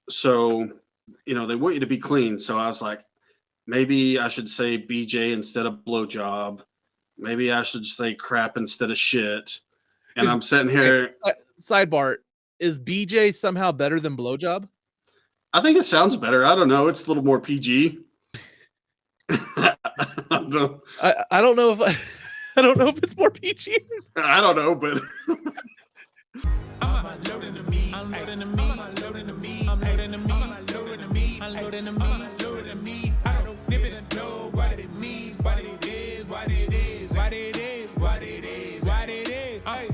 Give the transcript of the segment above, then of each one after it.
So, they want you to be clean. So I was like, maybe I should say BJ instead of blowjob. Maybe I should say crap instead of shit. And I'm sitting here. Sidebar, is BJ somehow better than blowjob? I think it sounds better. I don't know. It's a little more PG. I don't know if I don't know if it's more PG. I don't know, but I'm unloading the meat. I'm loading the meat. I'm unloading the meat. I'm loading the meat. I'm unloading the meat. I'm loading the meat. I'm unloading the meat. I don't even know what it means, what it is, what it is, what it is, what it is, what it is. I'm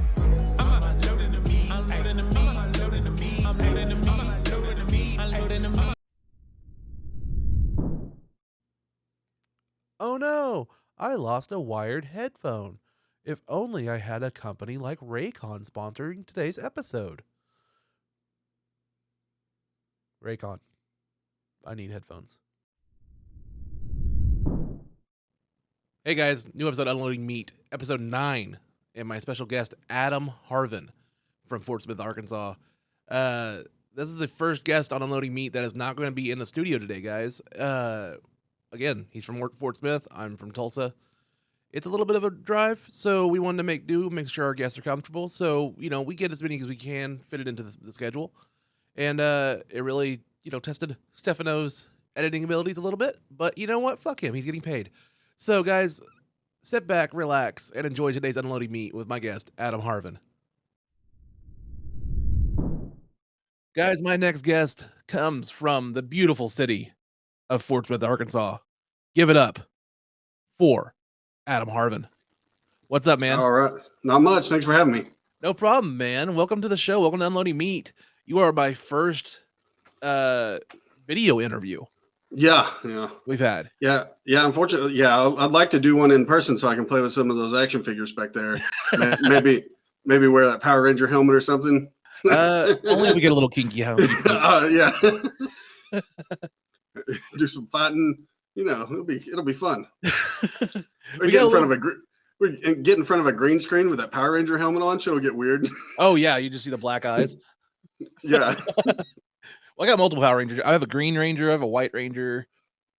unloading the meat. I'm loading the meat. I'm unloading the meat. I'm loading the meat. I'm unloading the meat. I'm loading the meat. Oh no, I lost a wired headphone. If only I had a company like Raycon sponsoring today's episode. Raycon, I need headphones. Hey guys, new episode of Unloading Meat, episode 9, and my special guest, Adam Harvin from Fort Smith, Arkansas. This is the first guest on Unloading Meat that is not going to be in the studio today, guys. Again, he's from Fort Smith. I'm from Tulsa. It's a little bit of a drive, so we wanted to make sure our guests are comfortable. So, we get as many as we can, fit it into the schedule. And it really, tested Stefano's editing abilities a little bit. But you know what? Fuck him. He's getting paid. So, guys, sit back, relax, and enjoy today's Unloading Meat with my guest, Adam Harvin. Guys, my next guest comes from the beautiful city of Fort Smith, Arkansas. Give it up for Adam Harvin. What's up, man? All right. Not much. Thanks for having me. No problem, man. Welcome to the show. Welcome to Unloading Meat. You are my first video interview. Yeah. We've had. Yeah. Unfortunately, yeah. I'd like to do one in person so I can play with some of those action figures back there. maybe wear that Power Ranger helmet or something. Only if we get a little kinky. Yeah. Do some fighting. It'll be fun. We get in front of a green screen with that Power Ranger helmet on. Shit'll get weird. Oh yeah, you just see the black eyes. Yeah. Well, I got multiple Power Rangers. I have a Green Ranger. I have a White Ranger.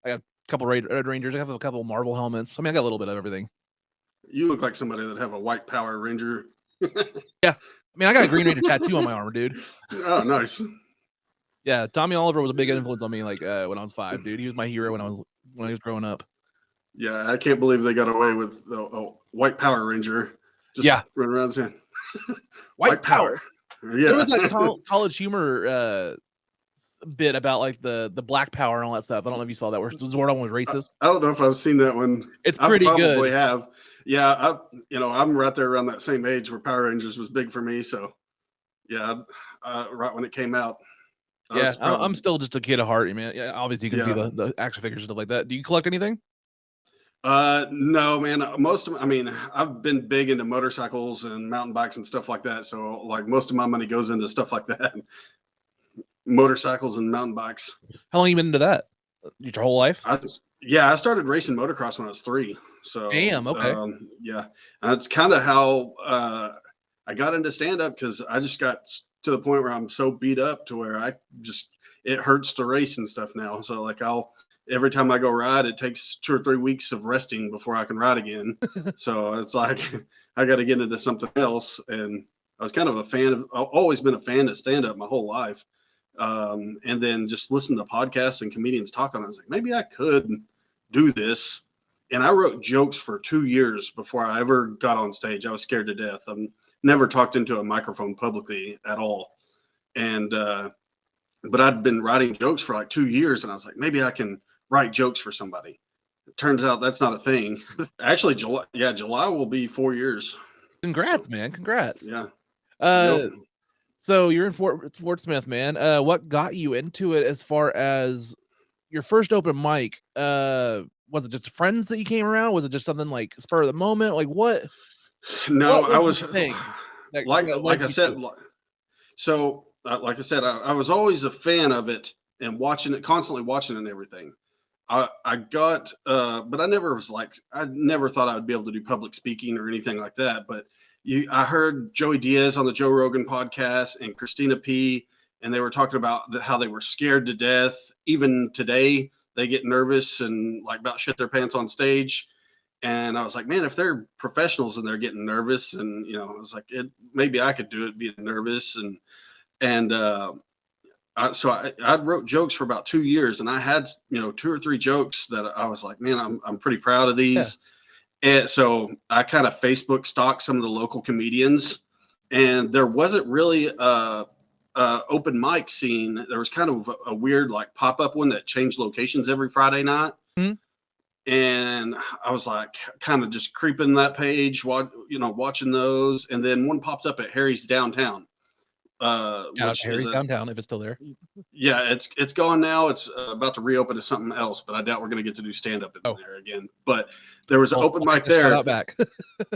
I got a couple Red Rangers. I have a couple Marvel helmets. I mean, I got a little bit of everything. You look like somebody that have a white Power Ranger. Yeah. I mean, I got a Green Ranger tattoo on my arm, dude. Oh, nice. Yeah, Tommy Oliver was a big influence on me, like when I was 5, dude. He was my hero when I was growing up. Yeah, I can't believe they got away with a white Power Ranger. Just running around saying white power. Yeah, there was like college humor bit about like the black power and all that stuff. I don't know if you saw that. Where Zordon was racist. I don't know if I've seen that one. It's pretty good. I probably have. Yeah, I'm right there around that same age where Power Rangers was big for me. So, yeah, right when it came out. Yeah, I'm still just a kid at heart, man. Yeah, obviously you can see the action figures and stuff like that. Do you collect anything? No, man. I've been big into motorcycles and mountain bikes and stuff like that. So, like, most of my money goes into stuff like that. Motorcycles and mountain bikes. How long have you been into that? Your whole life? I started racing motocross when I was 3. So, damn, okay. Yeah, and that's kind of how I got into stand-up, because I just got to the point where I'm so beat up to where it hurts to race and stuff now. So, like, every time I go ride, it takes 2 or 3 weeks of resting before I can ride again. So it's like I got to get into something else. And I was kind of I've always been a fan of stand-up my whole life. And then just listen to podcasts and comedians talking. I was like, maybe I could do this. And I wrote jokes for 2 years before I ever got on stage. I was scared to death. I've never talked into a microphone publicly at all. And, but I'd been writing jokes for like 2 years, and I was like, maybe I can write jokes for somebody. It turns out that's not a thing. Actually, July will be 4 years. Congrats, man. Congrats. Yeah. So you're in Fort Smith, man. What got you into it as far as your first open mic? Was it just friends that you came around? Was it just something like spur of the moment? Like what? No, what I was like I said. So, like I said, I was always a fan of it and constantly watching it and everything. I got, but I never thought I would be able to do public speaking or anything like that. But I heard Joey Diaz on the Joe Rogan podcast and Christina P. and they were talking about how they were scared to death. Even today, they get nervous and like about shit their pants on stage. And I was like, man, if they're professionals and they're getting nervous, and I was like, maybe I could do it being nervous. And so I wrote jokes for about 2 years, and I had 2 or 3 jokes that I was like, man, I'm pretty proud of these. Yeah. And so I kind of Facebook stalked some of the local comedians, and there wasn't really open mic scene. There was kind of a weird like pop-up one that changed locations every Friday night. Mm-hmm. And I was like kind of just creeping that page, watching those. And then one popped up at Harry's downtown. Harry's downtown, if it's still there. Yeah, it's gone now. It's about to reopen as something else, but I doubt we're going to get to do stand-up in there again. But there was an open mic there. Back.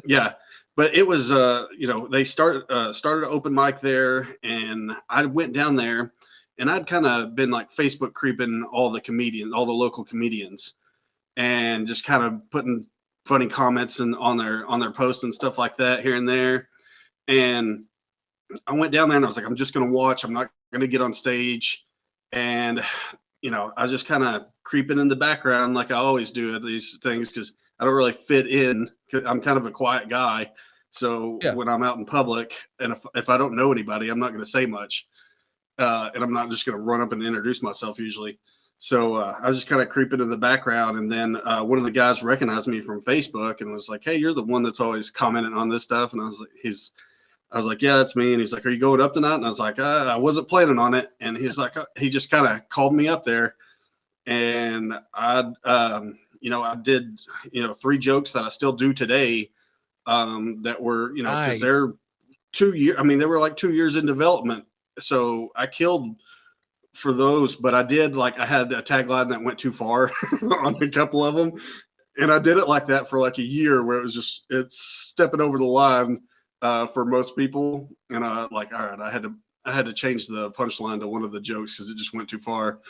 Yeah. But it was, they started an open mic there, and I went down there, and I'd kind of been like Facebook creeping all the local comedians, and just kind of putting funny comments on their posts and stuff like that here and there. And I went down there, and I was like, I'm just going to watch. I'm not going to get on stage. And, I was just kind of creeping in the background like I always do at these things, because I don't really fit in. I'm kind of a quiet guy. So when I'm out in public, and if I don't know anybody, I'm not going to say much. And I'm not just going to run up and introduce myself usually. So I was just kind of creeping in the background. And then one of the guys recognized me from Facebook and was like, hey, you're the one that's always commenting on this stuff. And I was like, yeah, that's me. And he's like, are you going up tonight? And I was like, I wasn't planning on it. And he's like, he just kind of called me up there. And I did, 3 jokes that I still do today. That were, because they're 2 years. I mean, they were like 2 years in development. So I killed for those, but I had a tagline that went too far on a couple of them. And I did it like that for like a year, where it's stepping over the line for most people. And all right, I had to change the punchline to one of the jokes because it just went too far.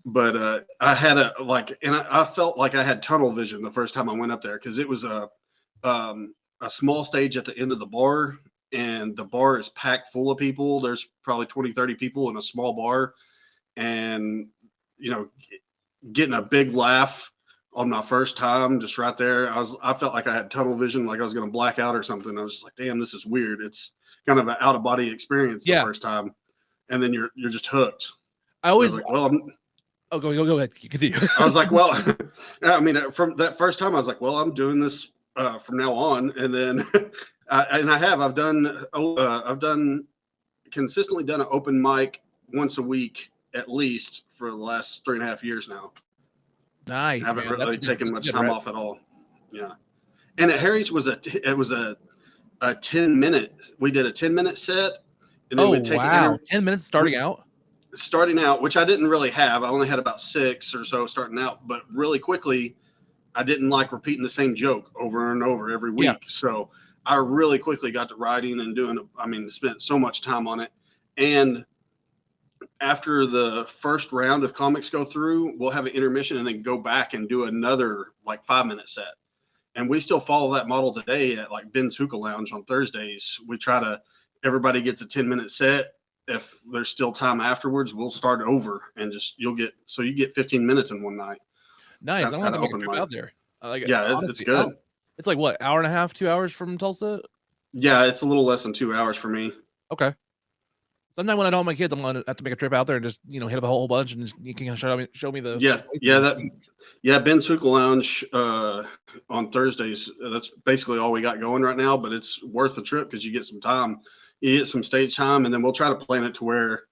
But I had I felt like I had tunnel vision the first time I went up there, because it was a small stage at the end of the bar, and the bar is packed full of people. There's probably 20, 30 people in a small bar, and, getting a big laugh on my first time, just right there. I felt like I had tunnel vision, like I was going to black out or something. I was just like, damn, this is weird. It's kind of an out of body experience the first time. And then you're just hooked. I was like, well, go ahead. You continue. I was like, well, I mean, from that first time, I was like, well, I'm doing this from now on. And then I've consistently done an open mic once a week at least for the last 3.5 years now. Nice. I haven't really taken much time off at all. Yeah. And at Harry's it was a 10-minute. We did a 10-minute set, and then we'd take 10 minutes starting out, which I didn't really have. I only had about 6 or so starting out, but really quickly, I didn't like repeating the same joke over and over every week. Yeah. So I really quickly got to writing and spent so much time on it. And after the first round of comics go through, we'll have an intermission and then go back and do another 5-minute set. And we still follow that model today at Ben's Hookah Lounge on Thursdays. We everybody gets a 10-minute set. If there's still time afterwards, we'll start over, and you get 15 minutes in one night. Nice. I don't have to make a trip out there. It's good. It's like what, hour and a half, 2 hours from Tulsa? Yeah, it's a little less than 2 hours for me. Okay. Sometime when I don't have my kids, I'm gonna have to make a trip out there and just hit up a whole bunch, and you can show me the Ben's Hookah Lounge on Thursdays. That's basically all we got going right now, but it's worth the trip because you get some time, you get some stage time, and then we'll try to plan it to where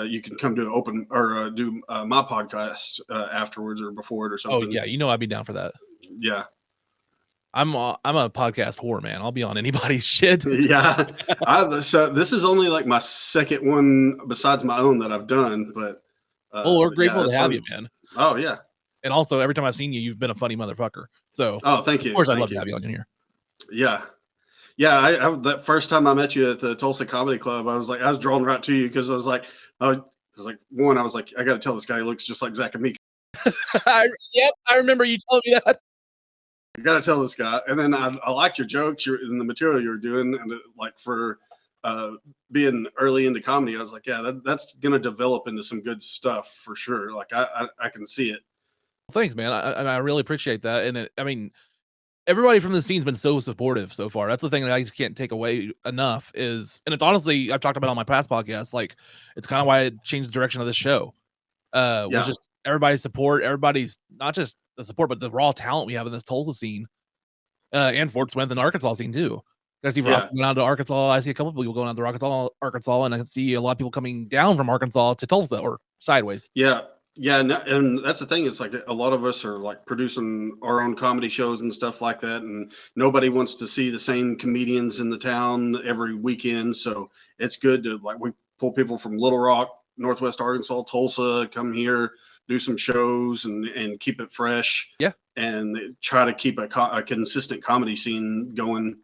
you can come to open or do my podcast afterwards or before it or something. Oh yeah, I'd be down for that. Yeah. I'm a podcast whore, man. I'll be on anybody's shit. Yeah. So this is only my second one besides my own that I've done, but we're grateful to have you, man. Oh yeah. And also every time I've seen you, you've been a funny motherfucker. So thank you. Of course I'd love to have you on here. Yeah. Yeah. That first time I met you at the Tulsa Comedy Club, I was drawn right to you because I got to tell this guy he looks just like Zach Amico. Yep. I remember you telling me that. I got to tell this guy. And then I liked your jokes and the material you were doing. And for being early into comedy, I was like, yeah, that's going to develop into some good stuff for sure. Like I can see it. Thanks, man. I really appreciate that. And I mean, everybody from the scene's been so supportive so far. That's the thing that I just can't take away enough is, and it's honestly, I've talked about on my past podcasts, like it's kind of why I changed the direction of this show. Was Yeah. just everybody's support, everybody's not just the support, but the raw talent we have in this Tulsa scene, and Fort Smith and Arkansas scene too. I see Ross going down to Arkansas. I see a couple people going down to Arkansas, and I can see a lot of people coming down from Arkansas to Tulsa or sideways. Yeah. Yeah. And that's the thing. It's like a lot of us are like producing our own comedy shows and stuff like that. And nobody wants to see the same comedians in the town every weekend. So it's good to like, we pull people from Little Rock, Northwest Arkansas, Tulsa, come here, do some shows and keep it fresh. Yeah. And try to keep a consistent comedy scene going.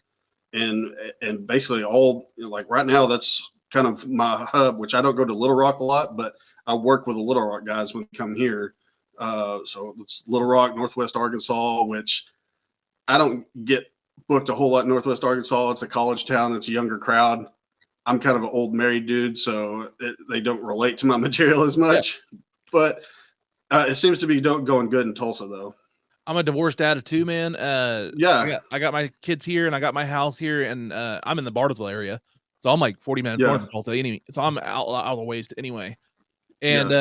And basically all like right now, that's kind of my hub, which I don't go to Little Rock a lot, but I work with the Little Rock guys when they come here. So it's Little Rock, Northwest Arkansas, which I don't get booked a whole lot in Northwest Arkansas. It's a college town. It's a younger crowd. I'm kind of an old married dude, so they don't relate to my material as much. Yeah. But it seems to be going good in Tulsa, though. I'm a divorced dad of two, man. Yeah. I got my kids here, and I got my house here, and I'm in the Bartlesville area. So I'm like 40 minutes north of Tulsa. Anyway, so I'm out of the waste anyway. And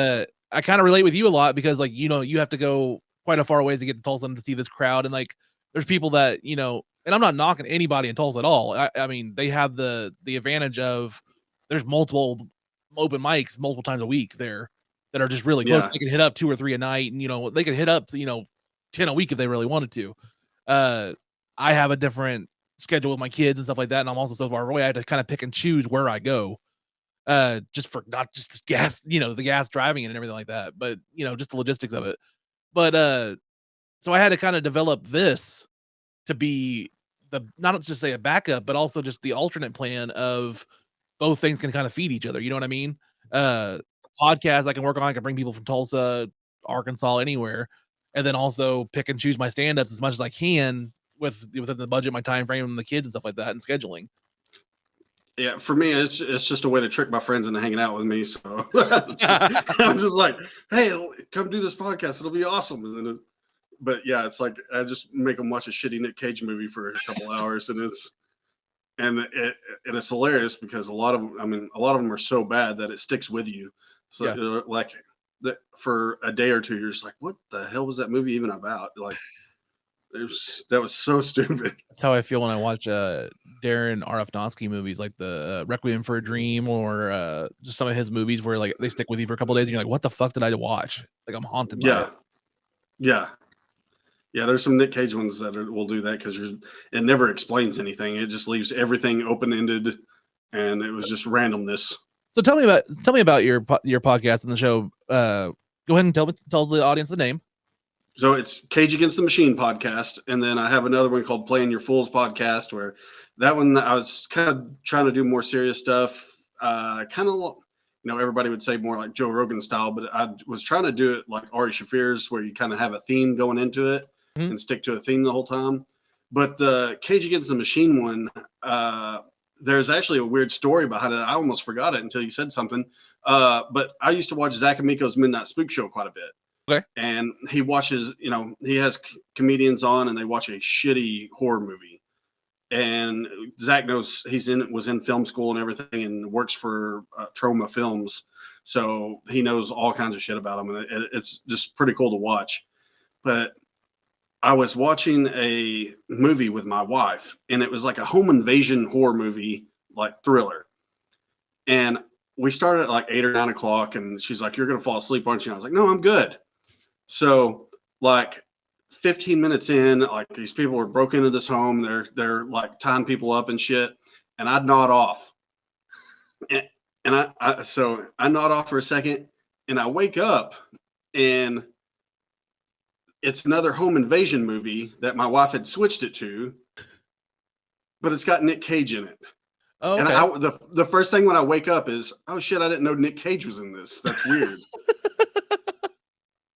I kind of relate with you a lot because, like, you know, you have to go quite a far ways to get to Tulsa to see this crowd. And like, there's people that, you know, and I'm not knocking anybody in Tulsa at all. I mean, they have the advantage of there's multiple open mics multiple times a week there that are just really close. They can hit up 2 or 3 a night, and you know, they can hit up 10 a week if they really wanted to. I have a different schedule with my kids and stuff like that, and I'm also so far away. I had to kind of pick and choose where I go. Just for not just the gas, the gas driving it and everything like that, but just the logistics of it. But so I had to kind of develop this to be not just say a backup, but also just the alternate plan of both things can kind of feed each other. You know what I mean? Podcast I can work on. I can bring people from Tulsa, Arkansas, anywhere, and then also pick and choose my stand-ups as much as I can within the budget, my time frame, and the kids and stuff like that, and scheduling. Yeah, for me, it's just a way to trick my friends into hanging out with me. So I'm just like, hey, come do this podcast. It'll be awesome. And then but yeah, it's like I just make them watch a shitty Nick Cage movie for a couple hours, and it's hilarious because a lot of them are so bad that it sticks with you. So like for a day or two, you're just like, what the hell was that movie even about? Like, that was so stupid. That's how I feel when I watch Darren Aronofsky movies, like the Requiem for a Dream, or just some of his movies where like they stick with you for a couple of days, and you're like, what the fuck did I watch? Like, I'm haunted by it. Yeah, there's some Nick Cage ones that will do that because it never explains anything. It just leaves everything open-ended, and it was just randomness. So tell me about your podcast and the show. Go ahead and tell the audience the name. So it's Cage Against the Machine podcast, and then I have another one called Playing Your Fools podcast, where that one I was kind of trying to do more serious stuff, kind of everybody would say more like Joe Rogan style, but I was trying to do it like Ari Shaffir's, where you kind of have a theme going into it and stick to a theme the whole time. But the Cage Against the Machine one, there's actually a weird story behind it. I almost forgot it until you said something. But I used to watch Zach Amico's Midnight Spook Show quite a bit. Okay. And he watches, he has comedians on and they watch a shitty horror movie. And Zach knows was in film school and everything and works for Troma Films. So he knows all kinds of shit about them. And it's just pretty cool to watch. But I was watching a movie with my wife, and it was like a home invasion horror movie, like thriller. And we started at like 8 or 9 o'clock, and she's like, "You're going to fall asleep, aren't you?" And I was like, "No, I'm good." So like 15 minutes in, like these people were broke into this home. They're like tying people up and shit. And I'd nod off. And I nod off for a second, and I wake up, and it's another home invasion movie that my wife had switched it to, but it's got Nick Cage in it. Oh, okay. And the first thing when I wake up is, oh shit, I didn't know Nick Cage was in this. That's weird.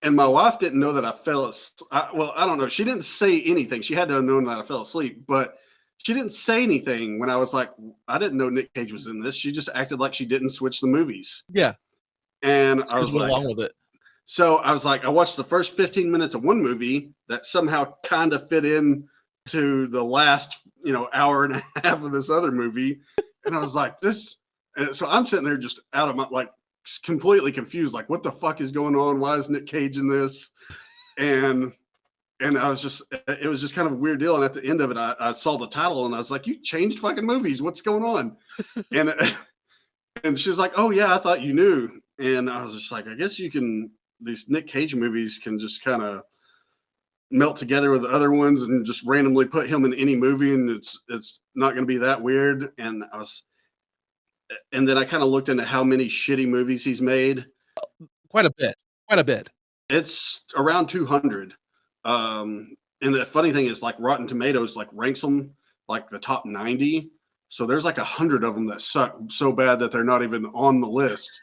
And my wife didn't know that I fell asleep. Well, I don't know. She didn't say anything. She had to have known that I fell asleep, but she didn't say anything when I was like, I didn't know Nick Cage was in this. She just acted like she didn't switch the movies. Yeah. And She I just was went like, along with it. so I was like, I watched the first 15 minutes of one movie that somehow kind of fit in to the last, hour and a half of this other movie. And I was like, this. And so I'm sitting there just out of my, like, completely confused. Like, what the fuck is going on? Why is Nick Cage in this? And I was just, it was just kind of a weird deal. And at the end of it, I saw the title and I was like, you changed fucking movies. What's going on? And, and she was like, oh yeah, I thought you knew. And I was just like, I guess these Nick Cage movies can just kind of melt together with the other ones and just randomly put him in any movie. And it's not going to be that weird. And then I kind of looked into how many shitty movies he's made. Quite a bit. It's around 200. And the funny thing is, like, Rotten Tomatoes like ranks them like the top 90. So there's like 100 of them that suck so bad that they're not even on the list.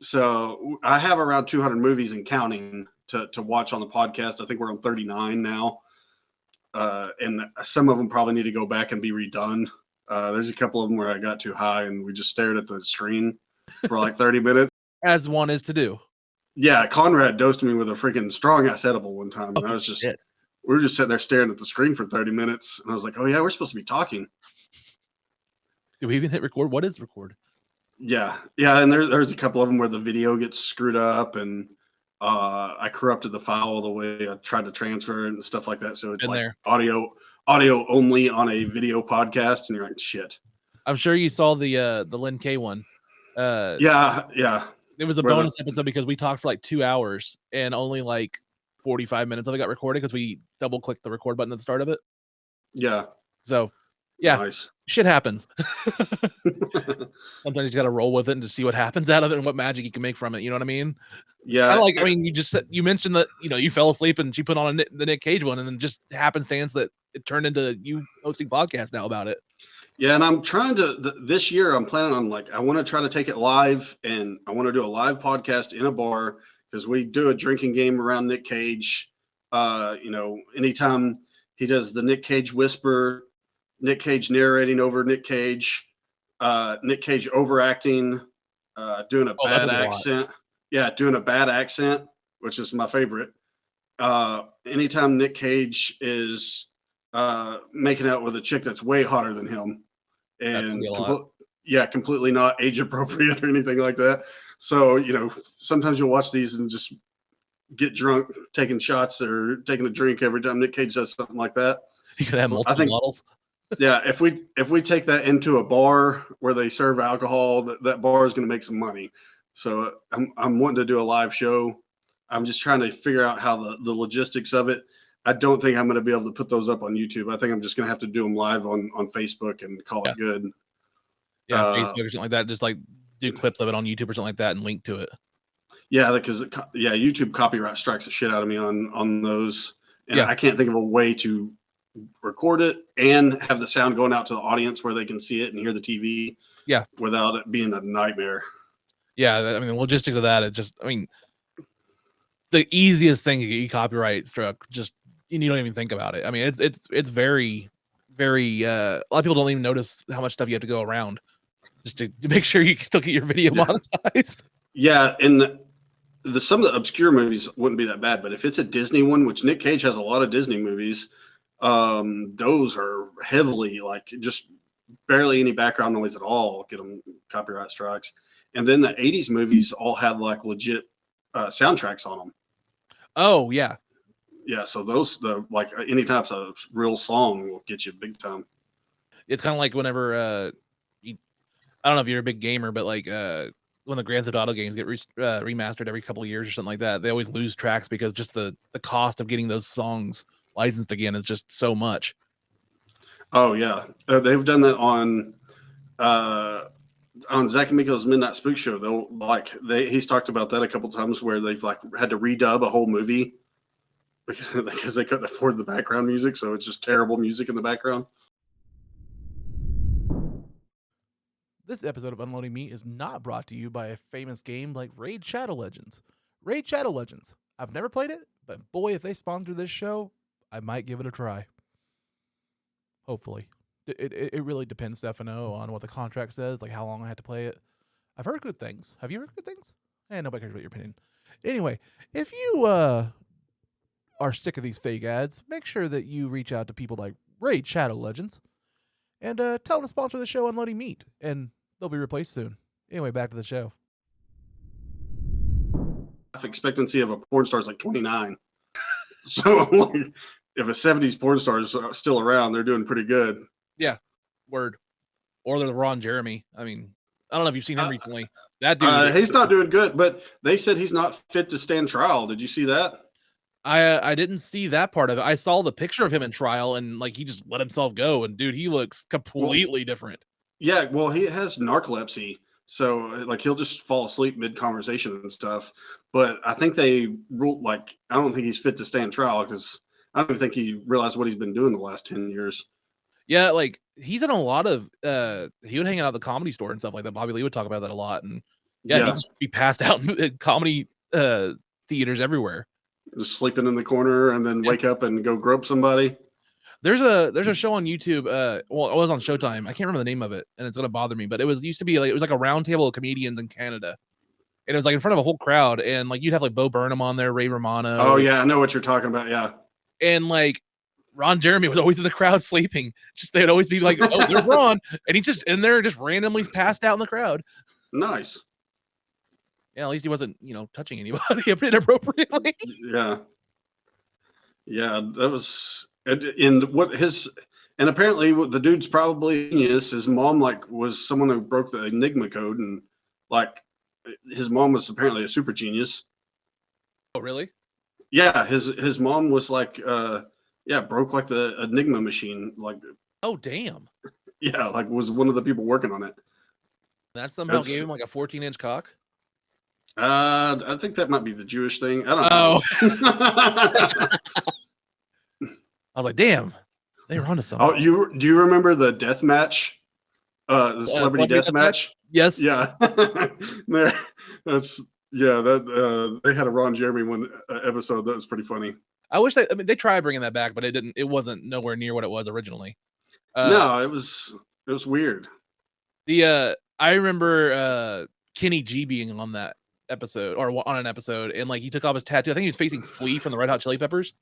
So I have around 200 movies and counting to watch on the podcast. I think we're on 39 now. And some of them probably need to go back and be redone. There's a couple of them where I got too high and we just stared at the screen for like 30 minutes. As one is to do. Yeah, Conrad dosed me with a freaking strong ass edible one time. And I was just, we were just sitting there staring at the screen for 30 minutes. And I was like, oh yeah, we're supposed to be talking. Do we even hit record? What is record? Yeah. And there's a couple of them where the video gets screwed up and I corrupted the file the way I tried to transfer it and stuff like that. So it's like audio only on a video podcast. And you're like, shit. I'm sure you saw the Lynn K one. Yeah. It was a bonus episode because we talked for like 2 hours and only like 45 minutes of it got recorded because we double clicked the record button at the start of it. Yeah. So, yeah, nice. Shit happens. Sometimes you got to roll with it and just see what happens out of it and what magic you can make from it. You know what I mean? Yeah. Kind of like, I mean, you mentioned that, you fell asleep and she put on the Nick Cage one and then just happenstance that it turned into you hosting podcasts now about it. Yeah, and I'm trying to this year. I'm planning on I want to try to take it live, and I want to do a live podcast in a bar because we do a drinking game around Nick Cage. Anytime he does the Nick Cage whisper, Nick Cage narrating over Nick Cage overacting, doing a bad accent. Yeah, doing a bad accent, which is my favorite. Anytime Nick Cage is making out with a chick that's way hotter than him. And completely not age appropriate or anything like that. So, sometimes you'll watch these and just get drunk, taking shots or taking a drink every time Nick Cage does something like that. You could have multiple models. Yeah, if we take that into a bar where they serve alcohol, that bar is going to make some money. So I'm wanting to do a live show. I'm just trying to figure out how the logistics of it. I don't think I'm going to be able to put those up on YouTube. I think I'm just going to have to do them live on Facebook and call it good. Yeah, Facebook or something like that. Just like do clips of it on YouTube or something like that and link to it. Yeah, because YouTube copyright strikes the shit out of me on those. And I can't think of a way to record it and have the sound going out to the audience where they can see it and hear the TV. Yeah, without it being a nightmare. Yeah, I mean the logistics of that. It's just, the easiest thing to get you copyright struck. Just you don't even think about it. I mean, it's very, very. A lot of people don't even notice how much stuff you have to go around just to make sure you can still get your video monetized. Yeah, and some of the obscure movies wouldn't be that bad, but if it's a Disney one, which Nick Cage has a lot of Disney movies, those are heavily just barely any background noise at all. Get them copyright strikes, and then the '80s movies all had legit soundtracks on them. Oh yeah. Yeah, so those any types of real song will get you big time. It's kind of like whenever I don't know if you're a big gamer, but when the Grand Theft Auto games get remastered every couple of years or something like that, they always lose tracks because just the cost of getting those songs licensed again is just so much. Oh yeah, they've done that on Zach and Miko's Midnight Spook Show. He's talked about that a couple times where they've had to redub a whole movie because they couldn't afford the background music, so it's just terrible music in the background. This episode of Unloading Meat is not brought to you by a famous game like Raid Shadow Legends. Raid Shadow Legends. I've never played it, but boy, if they sponsor this show, I might give it a try. Hopefully. It really depends, Stefano, on what the contract says, like how long I had to play it. I've heard good things. Have you heard good things? Nobody cares about your opinion. Anyway, if you are sick of these fake ads, make sure that you reach out to people like Raid Shadow Legends and tell them to sponsor the show Unloading Meat, and they'll be replaced soon. Anyway, back to the show. Life expectancy of a porn star is like 29. So like, if a 70s porn star is still around, they're doing pretty good. Yeah, word. Or the Ron Jeremy. I mean, I don't know if you've seen him recently. That dude, he's not doing good, but they said he's not fit to stand trial. Did you see that? I didn't see that part of it. I saw the picture of him in trial, and like he just let himself go. And dude, he looks completely different. Yeah, well, he has narcolepsy, so like he'll just fall asleep mid conversation and stuff. But I think they ruled like I don't think he's fit to stand trial because I don't even think he realized what he's been doing the last 10 years. Yeah, like he's in a lot of he would hang out at the Comedy Store and stuff like that. Bobby Lee would talk about that a lot, and he'd just be passed out in comedy theaters everywhere. Just sleeping in the corner and then wake up and go grope somebody. There's a show on YouTube. Well, it was on Showtime. I can't remember the name of it, and it's gonna bother me. But it used to be like it was like a round table of comedians in Canada, and it was like in front of a whole crowd, and like you'd have like Bo Burnham on there, Ray Romano. Oh yeah, I know what you're talking about. Yeah, and like Ron Jeremy was always in the crowd sleeping. Just they'd always be like, "Oh, there's Ron," and he just in there just randomly passed out in the crowd. Nice. Yeah, at least he wasn't, touching anybody inappropriately. Yeah, that was in what his, and apparently the dude's probably genius. His mom was someone who broke the Enigma code, and like his mom was apparently a super genius. Oh, really? Yeah, his mom was like, broke like the Enigma machine. Like, oh damn. Yeah, like was one of the people working on it. That somehow gave him like a 14-inch cock. I think that might be the Jewish thing. I don't know. I was like, damn, they were onto something. Oh, do you remember the death match? The celebrity death match? Yes. Yeah. They had a Ron Jeremy one episode that was pretty funny. I wish they tried bringing that back, but it wasn't nowhere near what it was originally. No, it was weird. I remember Kenny G being on that episode or on an episode, and like he took off his tattoo. I think he was facing Flea from the Red Hot Chili Peppers,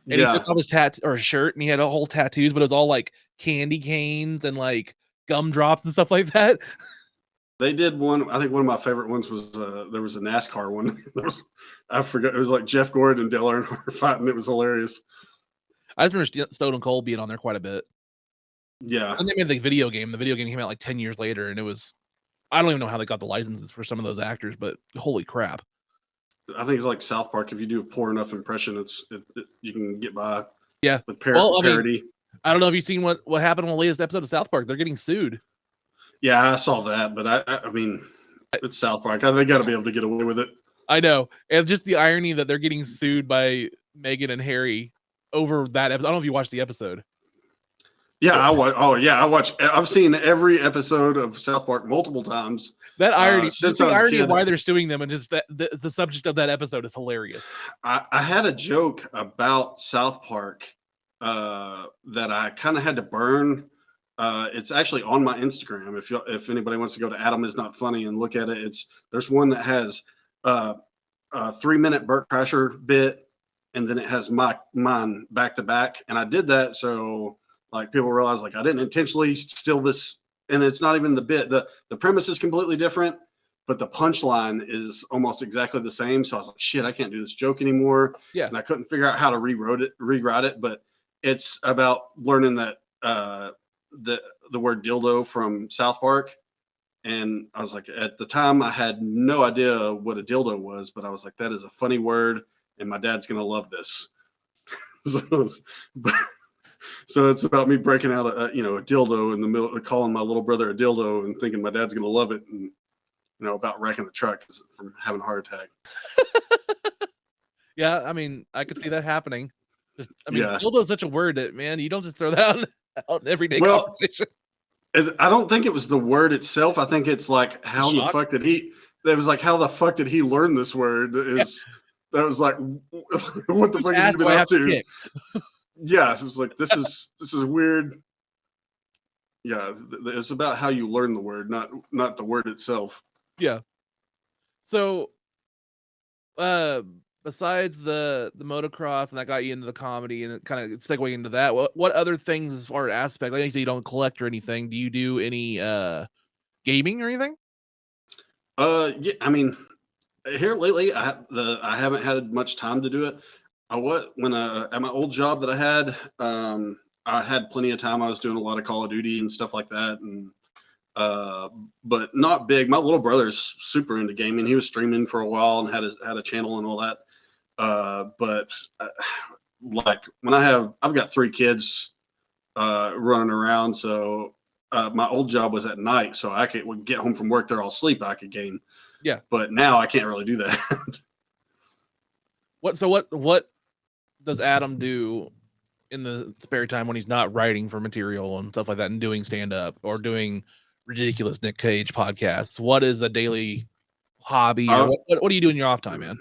and he took off his his shirt, and he had a whole tattoos, but it was all like candy canes and like gumdrops and stuff like that. They did one. I think one of my favorite ones was there was a NASCAR one. I forgot. It was like Jeff Gordon and Dale Earnhardt fighting. It was hilarious. I just remember Stone Cold being on there quite a bit. Yeah, and they made the video game. The video game came out like 10 years later, and it was. I don't even know how they got the licenses for some of those actors, but holy crap! I think it's like South Park. If you do a poor enough impression, you can get by. Yeah, with parody. I don't know if you've seen what happened on the latest episode of South Park. They're getting sued. Yeah, I saw that, but I mean, it's South Park. They got to be able to get away with it. I know, and just the irony that they're getting sued by Meghan and Harry over that episode. I don't know if you watched the episode. Yeah, I watch. Oh, yeah, I watch. I've seen every episode of South Park multiple times. That irony, since the irony of why they're suing them, and just that the subject of that episode is hilarious. I had a joke about South Park that I kind of had to burn. It's actually on my Instagram. If anybody wants to go to Adam Is Not Funny and look at it, there's one that has a 3-minute Burt Kreischer bit, and then it has mine back to back, and I did that so. Like people realize like I didn't intentionally steal this, and it's not even the bit. The premise is completely different, but the punchline is almost exactly the same. So I was like, shit, I can't do this joke anymore. Yeah. And I couldn't figure out how to rewrite it. But it's about learning that the word dildo from South Park. And I was like, at the time I had no idea what a dildo was, but I was like, that is a funny word, and my dad's gonna love this. So it's about me breaking out a dildo in the middle, calling my little brother a dildo, and thinking my dad's gonna love it, and about wrecking the truck from having a heart attack. Yeah, I mean, I could see that happening. Dildo is such a word that, man, you don't just throw that out in everyday conversation. I don't think it was the word itself. I think it's like how the fuck did he? It was like how the fuck did he learn this word? That was like what the fuck have you been up to? Yeah, it was like this is weird. Yeah, it's about how you learn the word, not the word itself. Yeah. So, besides the motocross and that got you into the comedy and kind of segue into that, what other things as far as aspect? Like you say, you don't collect or anything. Do you do any gaming or anything? Yeah, I mean, here lately, I haven't had much time to do it. When at my old job that I had plenty of time. I was doing a lot of Call of Duty and stuff like that, and but not big. My little brother's super into gaming. He was streaming for a while and had a channel and all that. But like when I've got 3 kids running around, so my old job was at night, so would get home from work, they're all asleep, I could game. Yeah. But now I can't really do that. What does Adam do in the spare time when he's not writing for material and stuff like that and doing stand up or doing ridiculous Nick Cage podcasts? What is a daily hobby or what do you do in your off time, man?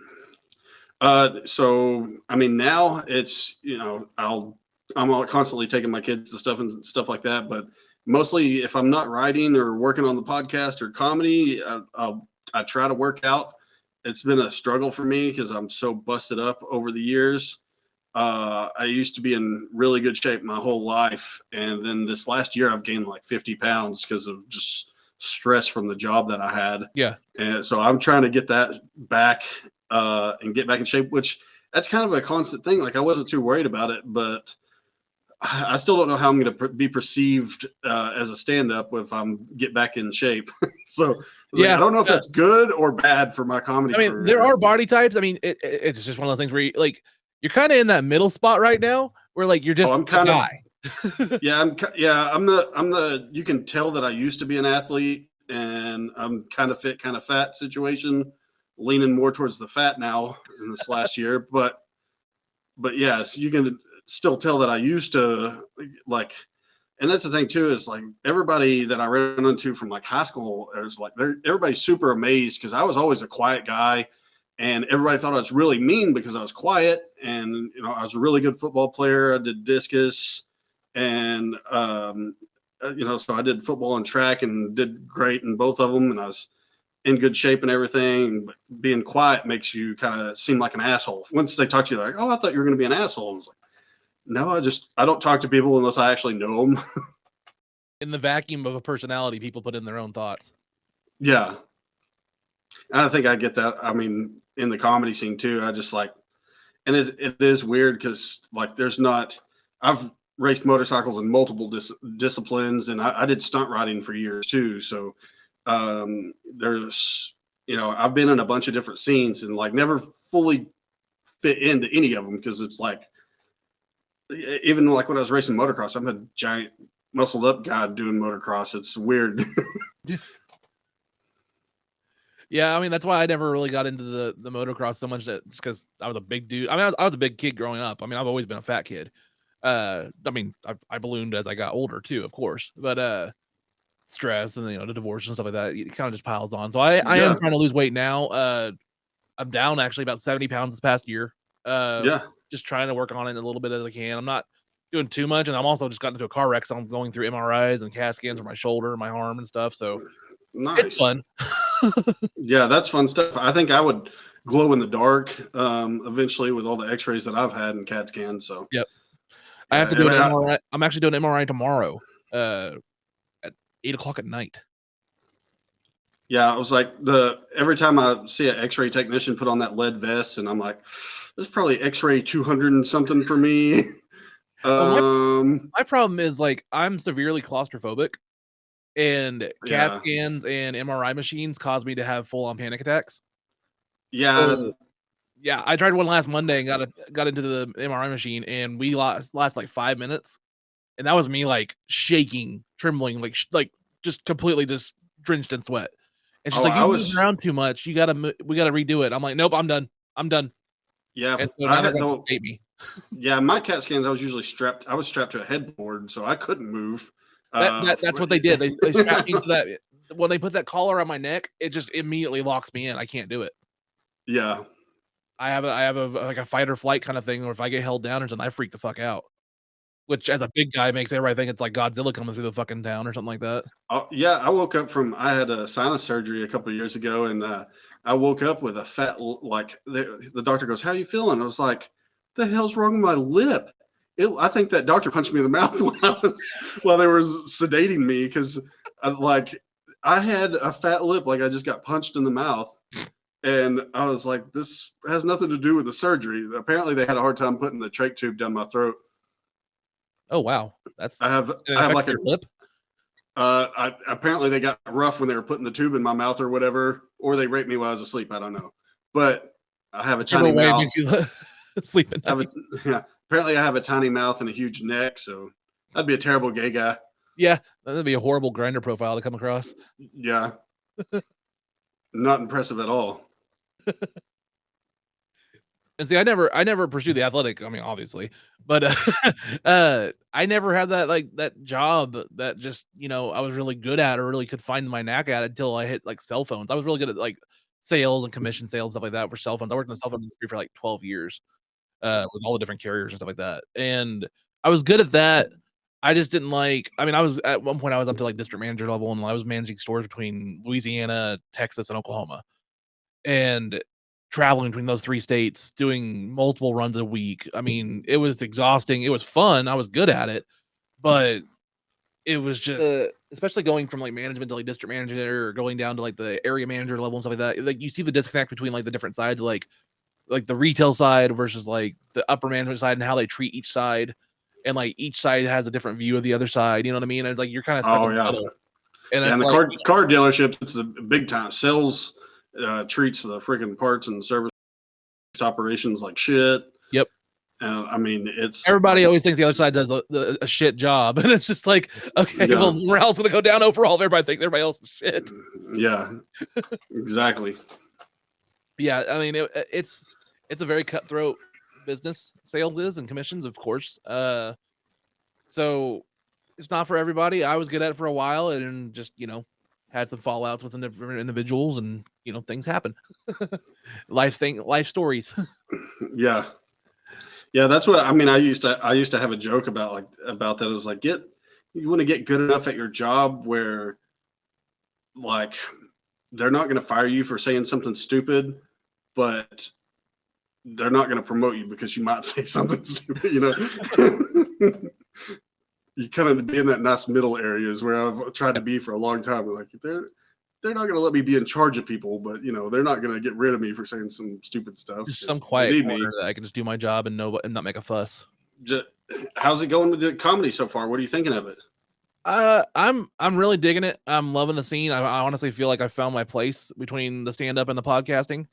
So I mean, now it's I'm constantly taking my kids to stuff and stuff like that, but mostly if I'm not writing or working on the podcast or comedy, I try to work out. It's been a struggle for me because I'm so busted up over the years. I used to be in really good shape my whole life, and then this last year I've gained like 50 pounds because of just stress from the job that I had. Yeah. And so I'm trying to get that back and get back in shape, which that's kind of a constant thing. Like I wasn't too worried about it, but I still don't know how I'm going to be perceived as a stand-up if I'm get back in shape. So I don't know if that's good or bad for my comedy. I mean, career. there are body types. I mean, it's just one of those things where you're kind of in that middle spot right now, where like you're just I'm kind a of guy. I'm the you can tell that I used to be an athlete, and I'm kind of fit, kind of fat situation, leaning more towards the fat now in this last year. But yes, you can still tell that I used to like, and that's the thing too, is like everybody that I ran into from like high school is like, everybody's super amazed because I was always a quiet guy, and everybody thought I was really mean because I was quiet, and I was a really good football player. I did discus, and so I did football and track and did great in both of them, and I was in good shape and everything. But being quiet makes you kind of seem like an asshole. Once they talk to you, they're like, "Oh, I thought you were going to be an asshole." I was like, "No, I don't talk to people unless I actually know them." In the vacuum of a personality, people put in their own thoughts. Yeah, and I think I get that. I mean, in the comedy scene too, I just like, and it is weird because like I've raced motorcycles in multiple disciplines, and I did stunt riding for years too. So there's I've been in a bunch of different scenes and like never fully fit into any of them because it's like, even like when I was racing motocross, I'm a giant muscled up guy doing motocross. It's weird. Yeah, I mean that's why I never really got into the motocross so much, just because I was a big dude. I mean, I was a big kid growing up. I mean, I've always been a fat kid. I mean, I ballooned as I got older too, of course. But stress and the divorce and stuff like that, it kind of just piles on. So I am trying to lose weight now. I'm down actually about 70 pounds this past year. Just trying to work on it a little bit as I can. I'm not doing too much, and I'm also just got into a car wreck, so I'm going through MRIs and CAT scans for my shoulder, my arm, and stuff. So Nice. It's fun. Yeah, that's fun stuff. I think I would glow in the dark eventually with all the X-rays that I've had and CAT scans. So yep, I have to do an MRI. I'm actually doing an MRI tomorrow at 8:00 at night. Yeah, I was like every time I see an X-ray technician put on that lead vest, and I'm like, this is probably X-ray 200 and something for me. My problem is like I'm severely claustrophobic, and CAT scans and MRI machines cause me to have full-on panic attacks. Yeah. So, yeah, I tried one last Monday and got into the MRI machine, and we last like 5 minutes, and that was me like shaking, trembling, like just completely just drenched in sweat. And she's like, "You move around too much. We gotta redo it." I'm like, "Nope, I'm done. I'm done." Yeah, and so now they're gonna escape me. Yeah, my CAT scans, I was strapped to a headboard, so I couldn't move. That's what they did. They strapped me to that. When they put that collar on my neck, it just immediately locks me in. I can't do it. Yeah, I have a like a fight or flight kind of thing, or if I get held down or something, I freak the fuck out. which as a big guy makes everybody think it's like Godzilla coming through the fucking town or something like that. Yeah, I woke up I had a sinus surgery a couple of years ago, and I woke up with a fat, like the doctor goes, "How you feeling?" I was like, "The hell's wrong with my lip?" I think that doctor punched me in the mouth while they were sedating me, because I had a fat lip, like I just got punched in the mouth. And I was like, this has nothing to do with the surgery. Apparently they had a hard time putting the trach tube down my throat. Oh wow, I have like your lip. Apparently they got rough when they were putting the tube in my mouth or whatever, or they raped me while I was asleep. I don't know, but I have a tiny mouth. Makes you sleep at night. Apparently I have a tiny mouth and a huge neck, so I'd be a terrible gay guy. Yeah, that'd be a horrible grinder profile to come across. Yeah, not impressive at all. And see, I never pursued the athletic. I mean, obviously, but I never had that job that just I was really good at or really could find my knack at until I hit like cell phones. I was really good at like sales and commission sales, stuff like that for cell phones. I worked in the cell phone industry for like 12 years with all the different carriers and stuff like that, and I was good at that. I just didn't like. I mean, I was at one point I was up to like district manager level, and I was managing stores between Louisiana, Texas, and Oklahoma, and traveling between those 3 states, doing multiple runs a week. I mean, it was exhausting. It was fun. I was good at it, but it was just, especially going from like management to like district manager or going down to like the area manager level and stuff like that. Like you see the disconnect between like the different sides, like the retail side versus like the upper management side and how they treat each side. And like each side has a different view of the other side. You know what I mean? And it's like you're kind of stuck in the middle. And the like, car dealership, it's a big time. Sales treats the freaking parts and service operations like shit. Yep. I mean, everybody always thinks the other side does a shit job, and it's just like, okay, well, morale's gonna go down overall. Everybody thinks everybody else is shit. Yeah, exactly. Yeah, I mean, it's a very cutthroat business. Sales is, and commissions, of course. So it's not for everybody. I was good at it for a while, and just had some fallouts with some different individuals, and things happen. life stories. Yeah, that's what I mean. I used to have a joke about that. It was like, you want to get good enough at your job where like they're not going to fire you for saying something stupid, but they're not going to promote you because you might say something stupid. You kind of be in that nice middle areas where I've tried to be for a long time. Like they're not going to let me be in charge of people, but they're not going to get rid of me for saying some stupid stuff. Just some quiet corner that I can just do my job and not make a fuss. How's it going with the comedy so far? What are you thinking of it? I'm really digging it. I'm loving the scene. I honestly feel like I found my place between the stand up and the podcasting.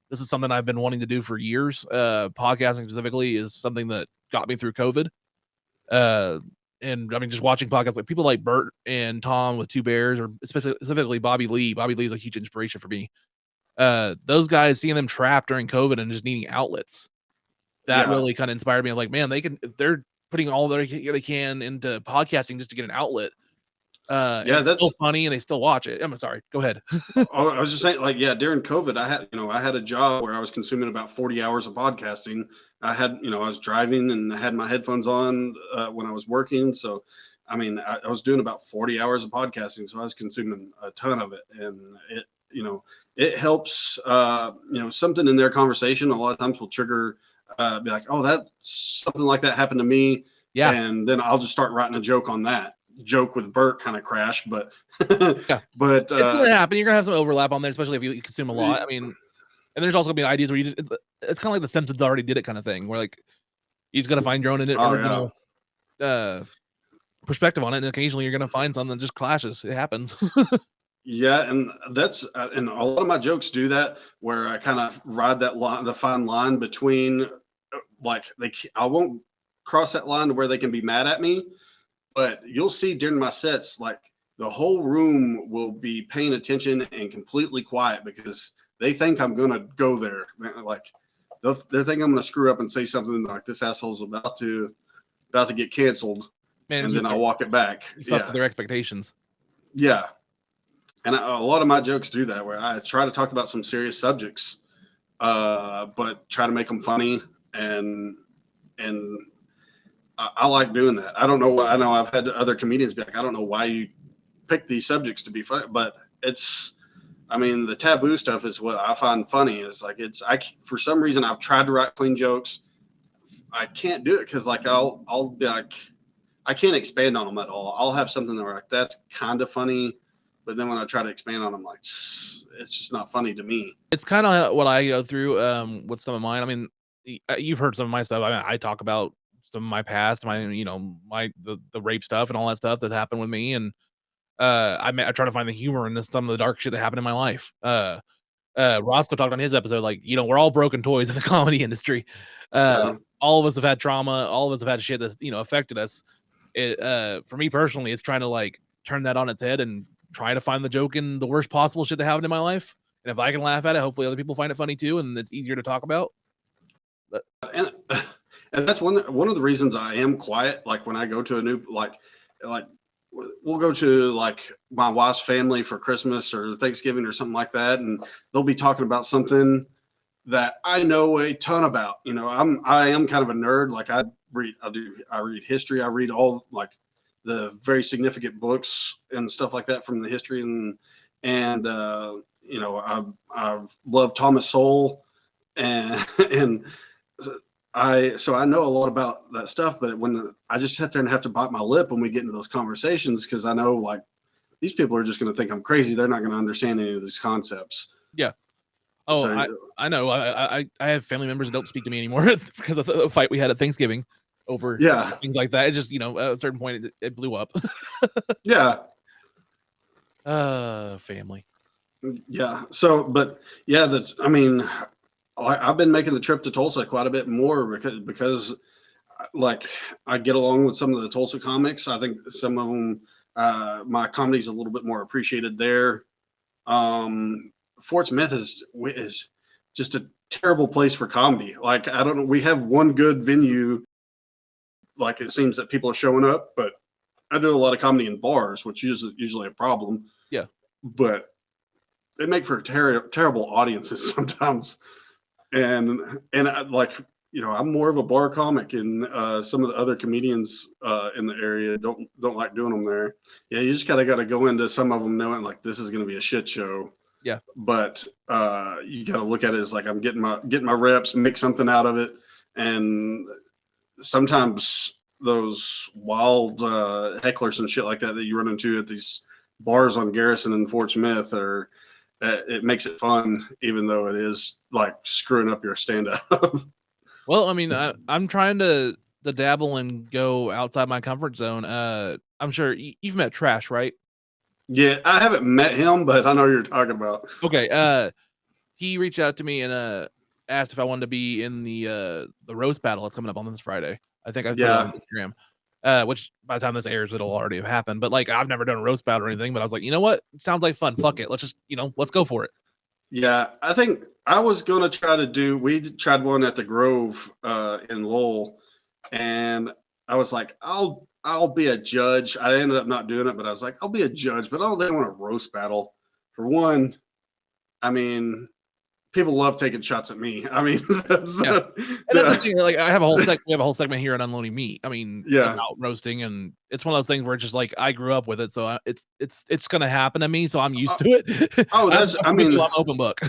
This is something I've been wanting to do for years. Podcasting specifically is something that got me through COVID. And I mean, just watching podcasts like people like Bert and Tom with Two Bears, or specifically Bobby Lee. Bobby Lee is a huge inspiration for me. Those guys, seeing them trapped during COVID and just needing outlets, that really kind of inspired me. I'm like, man, they're putting all they can into podcasting just to get an outlet. It's still funny and they still watch it. I'm sorry. Go ahead. I was just saying, during COVID, I had a job where I was consuming about 40 hours of podcasting. I was driving and I had my headphones on when I was working. So, I mean, I was doing about 40 hours of podcasting. So I was consuming a ton of it. And it helps, something in their conversation a lot of times will trigger, be like, oh, that's something like that happened to me. Yeah. And then I'll just start writing a joke on that. Joke with Bert kind of crashed, but yeah. But it's gonna happen. You're gonna have some overlap on there, especially if you consume a lot. I mean, and there's also gonna be ideas where it's kind of like the Simpsons already did it kind of thing, where like he's gonna find your own original perspective on it, and occasionally you're gonna find something that just clashes. It happens. Yeah, and that's and a lot of my jokes do that, where I kind of ride the fine line between I won't cross that line to where they can be mad at me. But you'll see during my sets, like the whole room will be paying attention and completely quiet because they think I'm going to go there. Like they think I'm going to screw up and say something like this asshole's about to get canceled. Man, and then I'll walk it back. You fuck with their expectations. Yeah. And a lot of my jokes do that, where I try to talk about some serious subjects, but try to make them funny and I like doing that. I don't know why. I know I've had other comedians be like, I don't know why you pick these subjects to be funny, but I mean, the taboo stuff is what I find funny. Is like for some reason I've tried to write clean jokes. I can't do it because like I'll be like, I can't expand on them at all. I'll have something that like that's kind of funny, but then when I try to expand on them, like it's just not funny to me. It's kind of what I go through with some of mine. I mean, you've heard some of my stuff. I mean, I talk about some of my past, the rape stuff and all that stuff that happened with me, and I try to find the humor in some of the dark shit that happened in my life. Roscoe talked on his episode, like, we're all broken toys in the comedy industry. All of us have had trauma. All of us have had shit that's, affected us. For me personally, it's trying to like turn that on its head and try to find the joke in the worst possible shit that happened in my life. And if I can laugh at it, hopefully other people find it funny too, and it's easier to talk about. But, and that's one of the reasons I am quiet. Like when I go to a new like we'll go to like my wife's family for Christmas or Thanksgiving or something like that, and they'll be talking about something that I know a ton about. I am kind of a nerd. Like I read history. I read all like the very significant books and stuff like that from the history and I love Thomas Sowell and so I know a lot about that stuff, but when I just sit there and have to bite my lip when we get into those conversations, because I know like these people are just going to think I'm crazy. They're not going to understand any of these concepts. Yeah. Oh, so, I know. I have family members that don't speak to me anymore because of the fight we had at Thanksgiving over things like that. It just, at a certain point it blew up. Yeah. Family. Yeah. So, but yeah, I've been making the trip to Tulsa quite a bit more because like I get along with some of the Tulsa comics. I think some of them, my comedy's a little bit more appreciated there. Fort Smith is just a terrible place for comedy. Like, I don't know. We have one good venue. Like it seems that people are showing up, but I do a lot of comedy in bars, which is usually a problem. Yeah. But they make for terrible audiences sometimes. And I, like, I'm more of a bar comic, and some of the other comedians in the area don't like doing them there. Yeah, you just got to go into some of them knowing like this is going to be a shit show. Yeah, but you got to look at it as like I'm getting my reps, make something out of it, and sometimes those wild hecklers and shit like that you run into at these bars on Garrison and Fort Smith are. It makes it fun, even though it is like screwing up your stand-up. Well, I mean, I'm trying to dabble and go outside my comfort zone. I'm sure you've met Trash, right? Yeah, I haven't met him, but I know who you're talking about. Okay. He reached out to me and asked if I wanted to be in the roast battle that's coming up on this Friday. I think I put it on Instagram. Which by the time this airs, it'll already have happened. But like, I've never done a roast battle or anything. But I was like, you know what? It sounds like fun. Fuck it. Let's just, let's go for it. Yeah, I think I was gonna we tried one at the Grove in Lowell, and I was like, I'll be a judge. I ended up not doing it, but I was like, I'll be a judge, but I don't want a roast battle. For one, I mean, people love taking shots at me. I mean, that's the thing. Like, we have a whole segment here on Unloading Meat. I mean, about roasting, and it's one of those things where it's just like I grew up with it, so it's gonna happen to me, so I'm used to it. I'm open book.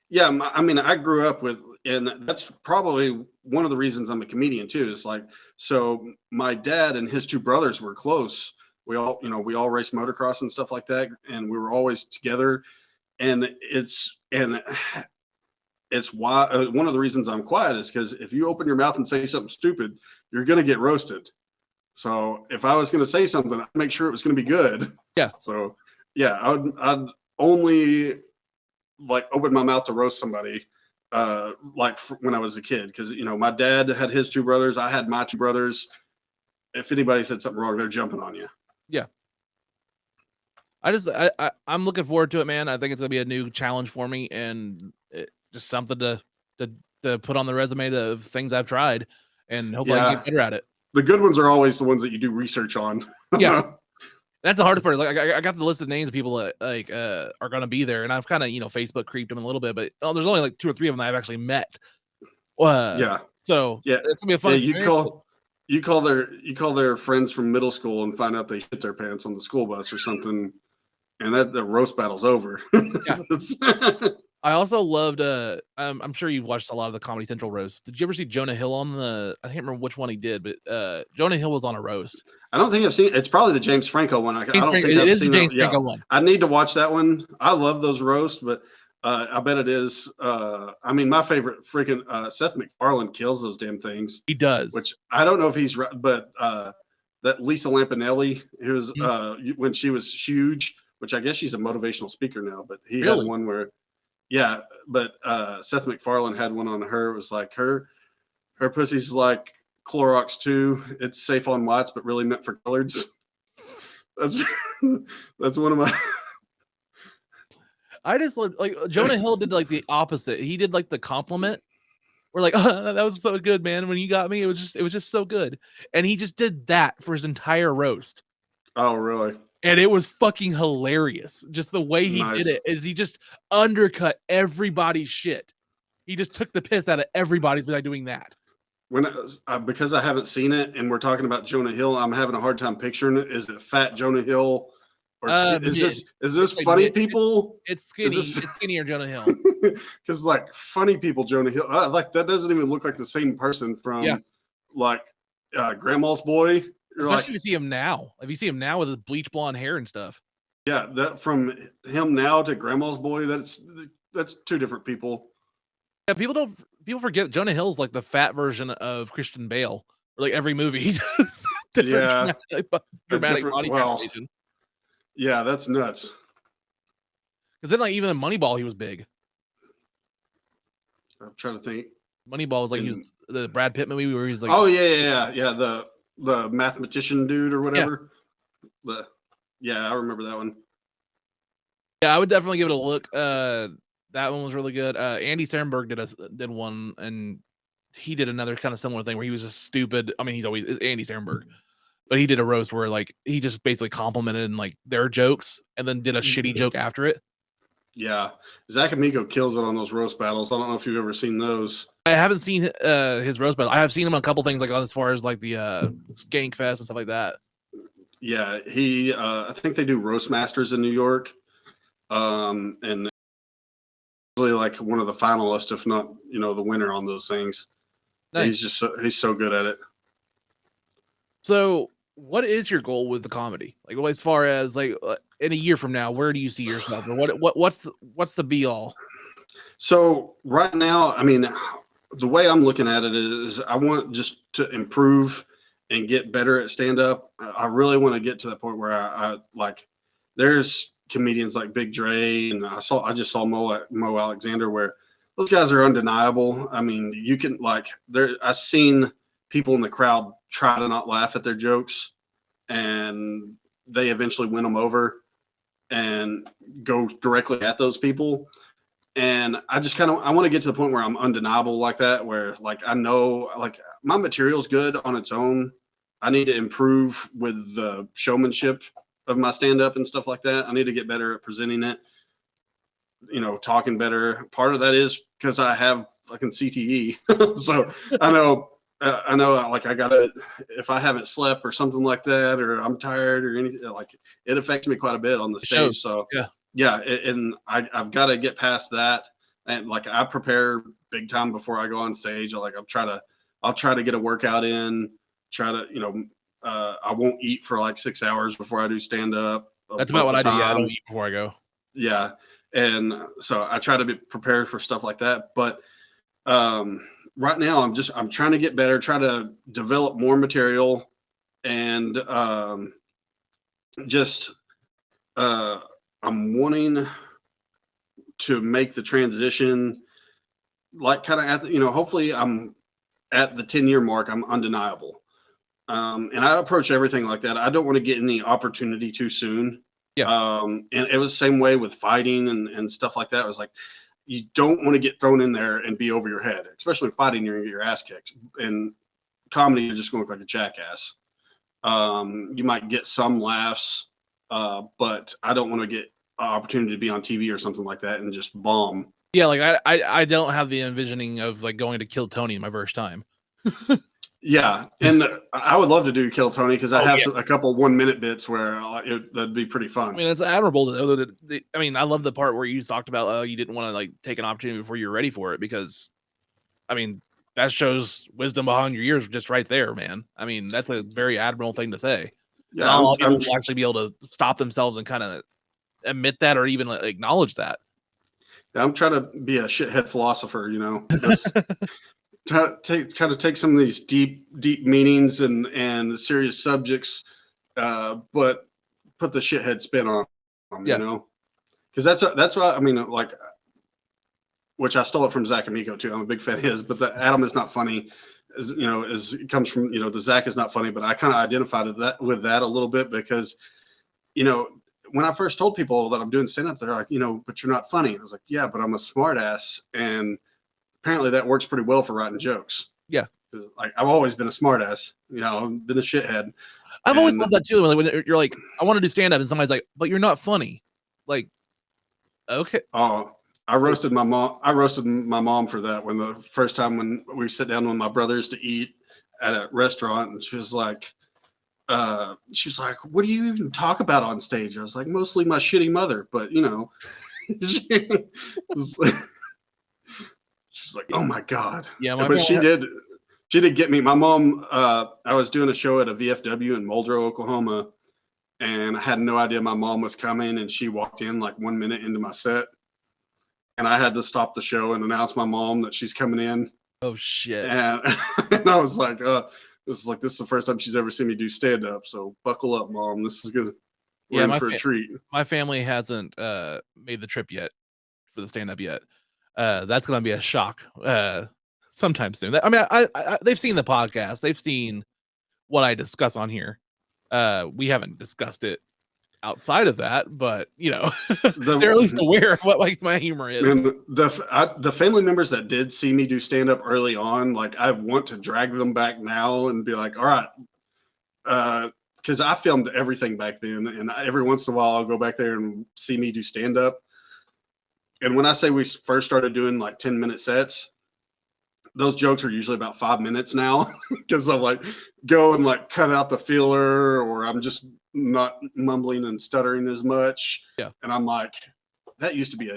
Yeah, I grew up with, and that's probably one of the reasons I'm a comedian too. Is like, so my dad and his two brothers were close. We all raced motocross and stuff like that, and we were always together. And it's why one of the reasons I'm quiet is because if you open your mouth and say something stupid, you're going to get roasted. So if I was going to say something, I'd make sure it was going to be good. Yeah. So yeah, I'd only like open my mouth to roast somebody when I was a kid. Because, my dad had his two brothers. I had my two brothers. If anybody said something wrong, they're jumping on you. Yeah. I'm looking forward to it, man. I think it's going to be a new challenge for me, and just something to put on the resume of things I've tried, and hopefully I can get better at it. The good ones are always the ones that you do research on. Yeah, that's the hardest part. Like I got the list of names of people that are going to be there, and I've kind of Facebook creeped them a little bit, but there's only like 2 or 3 of them that I've actually met. So yeah, it's gonna be a fun experience. you call their friends from middle school and find out they shit their pants on the school bus or something, and that the roast battle's over. Yeah. I also loved. I'm sure you've watched a lot of the Comedy Central roasts. Did you ever see Jonah Hill on the? I can't remember which one he did, but Jonah Hill was on a roast. I don't think I've seen. It's probably the James Franco one. I don't think I've seen the James it. Yeah, Franco one. I need to watch that one. I love those roasts, but I bet it is. I mean, my favorite freaking Seth MacFarlane kills those damn things. He does. Which I don't know if he's right, but that Lisa Lampanelli, who was when she was huge, which I guess she's a motivational speaker now, but he had one where, yeah, but Seth MacFarlane had one on her. It was like her pussy's like Clorox 2. It's safe on whites, but really meant for coloreds. That's one of my. I just like Jonah Hill did like the opposite. He did like the compliment. We're like, oh, that was so good, man. When you got me, it was just so good. And he just did that for his entire roast. Oh, really? And it was fucking hilarious. Just the way he did it is he just undercut everybody's shit. He just took the piss out of everybody's by doing that. When because I haven't seen it, and we're talking about Jonah Hill, I'm having a hard time picturing it. Is it fat Jonah Hill, or is this funny people? It's skinny. It's skinnier Jonah Hill. Because like funny people, Jonah Hill, like that doesn't even look like the same person from like Grandma's Boy. Especially if you see him now. If you see him now with his bleach blonde hair and stuff. Yeah, that from him now to Grandma's Boy, that's two different people. Yeah, people forget Jonah Hill's like the fat version of Christian Bale. Like every movie he does dramatic body transformation. Yeah, that's nuts. Because then like even in Moneyball he was big. I'm trying to think. Moneyball was like he was the Brad Pitt movie where he's like the mathematician dude or whatever. Yeah. I remember that one. Yeah, I would definitely give it a look. That one was really good. Andy Samberg did one, and he did another kind of similar thing where he was just stupid. I mean, he's always Andy Samberg, but he did a roast where like he just basically complimented like their jokes and then did a shitty joke after it. Yeah, Zach Amigo kills it on those roast battles. I don't know if you've ever seen those. I haven't seen his roast battle. I have seen him on a couple things like as far as like the Skank Fest and stuff like that. Yeah, he I think they do roast masters in New York, and really like one of the finalists, if not the winner on those things. Nice. He's so good at it. So what is your goal with the comedy? Like as far as like in a year from now, where do you see yourself, or what's the be all? So right now, I mean, the way I'm looking at it is I want just to improve and get better at stand up. I really want to get to the point where I like there's comedians like Big Dre, and I just saw Mo Alexander, where those guys are undeniable. I mean, you can I've seen people in the crowd try to not laugh at their jokes, and they eventually win them over and go directly at those people. And I just I want to get to the point where I'm undeniable like that, where like I know like my material's good on its own. I need to improve with the showmanship of my stand-up and stuff like that. I need to get better at presenting it, talking better. Part of that is because I have fucking CTE. So I know like I gotta, if I haven't slept or something like that, or I'm tired or anything, like it affects me quite a bit on the stage. So yeah. And I've got to get past that. And like I prepare big time before I go on stage. I'll try to get a workout in, I won't eat for like 6 hours before I do stand up. That's about what I do. Yeah, I don't eat before I go. Yeah. And so I try to be prepared for stuff like that. But right now I'm trying to get better, try to develop more material, and I'm wanting to make the transition like kind of at the, hopefully I'm at the 10-year mark. I'm undeniable. And I approach everything like that. I don't want to get any opportunity too soon. Yeah. And it was the same way with fighting and stuff like that. It was like, you don't want to get thrown in there and be over your head, especially in fighting. You're going to get your ass kicked. In comedy, you're just going to look like a jackass. You might get some laughs, but I don't want to get an opportunity to be on TV or something like that and just bomb. Yeah, like I don't have the envisioning of like going to Kill Tony my first time. Yeah, and I would love to do Kill Tony because I Oh, have yeah. a couple 1 minute bits where that'd be pretty I fun. mean, it's admirable. I mean, I love the part where you talked about you didn't want to like take an opportunity before you're ready for it because, I mean, that shows wisdom behind your years just right there, man. I mean, that's a very admirable thing to say. Yeah, Not a lot of people will actually be able to stop themselves and kind of admit that or even like, acknowledge that. I'm trying to be a shithead philosopher, you know. Just kind of take some of these deep meanings and serious subjects, but put the shithead spin on them, Yeah. you know. Because that's why I mean, like, which I stole it from Zach Amico too. I'm a big fan of his, but the Adam is not funny. It comes from the Zach is not funny, but I kind of identified with that a little bit because, when I first told people that I'm doing stand up, they're like, but you're not funny. I was like, yeah, but I'm a smart ass, and apparently that works pretty well for writing jokes. Yeah, like I've always been a smart ass. I've been a shithead. I've always loved that too. When you're like, I want to do stand up, and somebody's like, but you're not funny. Like, okay. Oh, I roasted my mom. I roasted my mom for that when the first time when we sit down with my brothers to eat at a restaurant, and she was like, "What do you even talk about on stage?" I was like, "Mostly my shitty mother," but she's like, "Oh my god." Yeah, but she did get me. My mom. I was doing a show at a VFW in Muldrow, Oklahoma, and I had no idea my mom was coming, and she walked in like 1 minute into my set. And I had to stop the show and announce my mom that she's coming in. Oh shit! And, and I was like, this is the first time she's ever seen me do stand up. So buckle up, mom. This is gonna in for a treat. My family hasn't made the trip yet for the stand up yet. That's gonna be a shock sometime soon. I mean, I they've seen the podcast. They've seen what I discuss on here. We haven't discussed it outside of that, but they're at least aware of what like my humor is. And the family members that did see me do stand up early on, like I want to drag them back now and be like, all right, because I filmed everything back then, and every once in a while I'll go back there and see me do stand up. And when I say we first started doing like 10-minute sets, those jokes are usually about 5 minutes now because I'm like go and like cut out the filler, or I'm just not mumbling and stuttering as much. Yeah. And I'm like, that used to be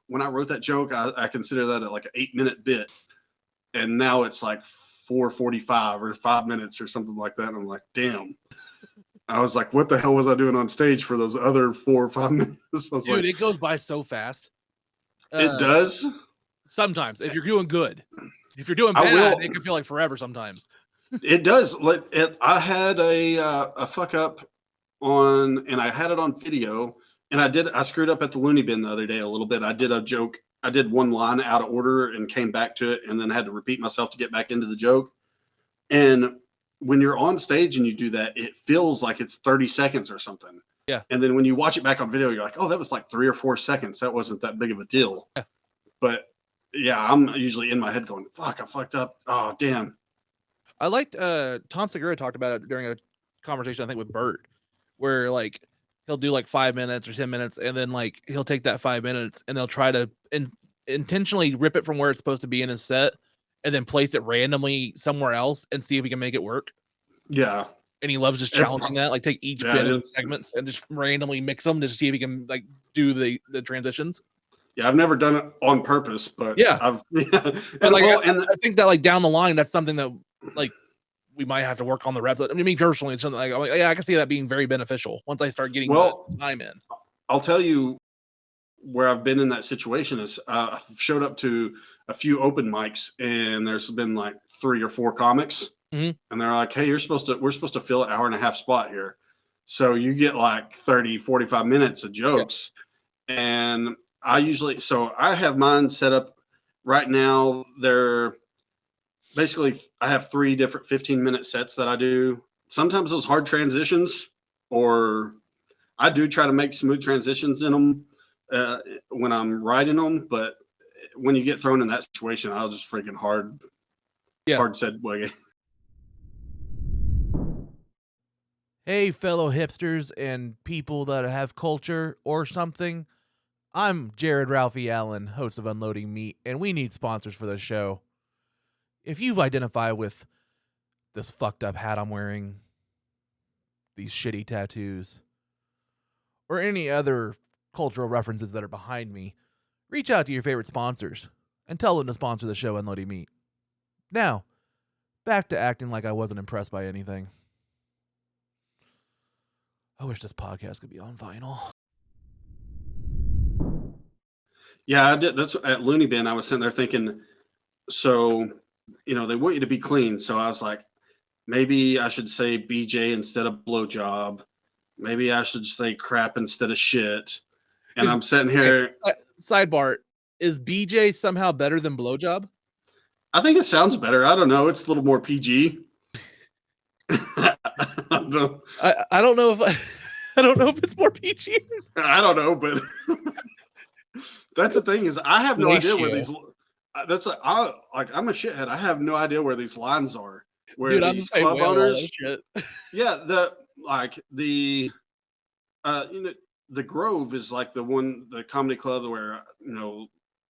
when I wrote that joke, I consider that like an 8-minute bit. And now it's like 4:45 or 5 minutes or something like that. And I'm like, damn. I was like, what the hell was I doing on stage for those other 4 or 5 minutes? Dude, it goes by so fast. It does. Sometimes, if you're doing good. If you're doing bad, it can feel like forever sometimes. It does. I had a fuck up and I had it on video, and I screwed up at the loony bin the other day a little bit. I did a joke. I did one line out of order and came back to it, and then had to repeat myself to get back into the joke. And when you're on stage and you do that, it feels like it's 30 seconds or something. Yeah. And then when you watch it back on video, you're like, oh, that was like 3 or 4 seconds. That wasn't that big of a deal. Yeah. But yeah, I'm usually in my head going, fuck, I fucked up. Oh, damn. I liked Tom Segura talked about it during a conversation, I think, with Bert, where like he'll do like 5 minutes or 10 minutes, and then like he'll take that 5 minutes and they'll try to intentionally rip it from where it's supposed to be in his set and then place it randomly somewhere else and see if he can make it work. Yeah. And he loves just challenging that, like take each bit of segments and just randomly mix them to see if he can like do the transitions. Yeah, I've never done it on purpose, but I think that like down the line, that's something that like we might have to work on the reps. I mean, me personally, it's something like, I can see that being very beneficial once I start getting the time in. I'll tell you where I've been in that situation is I've showed up to a few open mics, and there's been like 3 or 4 comics, and they're like, hey, we're supposed to fill an hour and a half spot here. So you get like 30, 45 minutes of jokes. Yeah. And I have mine set up right now. They're basically, I have 3 different 15-minute sets that I do. Sometimes those hard transitions, or I do try to make smooth transitions in them when I'm writing them. But when you get thrown in that situation, I'll just freaking hard segue. Hey, fellow hipsters and people that have culture or something. I'm Jared Ralphie Allen, host of Unloading Meat, and we need sponsors for the show. If you identify with this fucked up hat I'm wearing, these shitty tattoos, or any other cultural references that are behind me, reach out to your favorite sponsors and tell them to sponsor the show Unloading Meat. Now, back to acting like I wasn't impressed by anything. I wish this podcast could be on vinyl. Yeah, I did. That's at Looney Bin. I was sitting there thinking, so, you know, they want you to be clean. So I was like, maybe I should say BJ instead of blowjob. Maybe I should say crap instead of shit. And I'm sitting here. Sidebar: is BJ somehow better than blowjob? I think it sounds better. I don't know. It's a little more PG. I don't know if I don't know if it's more PG. I don't know, but that's the thing is I have no idea where these. That's I'm a shithead. I have no idea where these lines are. Where Dude, these club owners, shit. yeah, the the Grove is like the comedy club where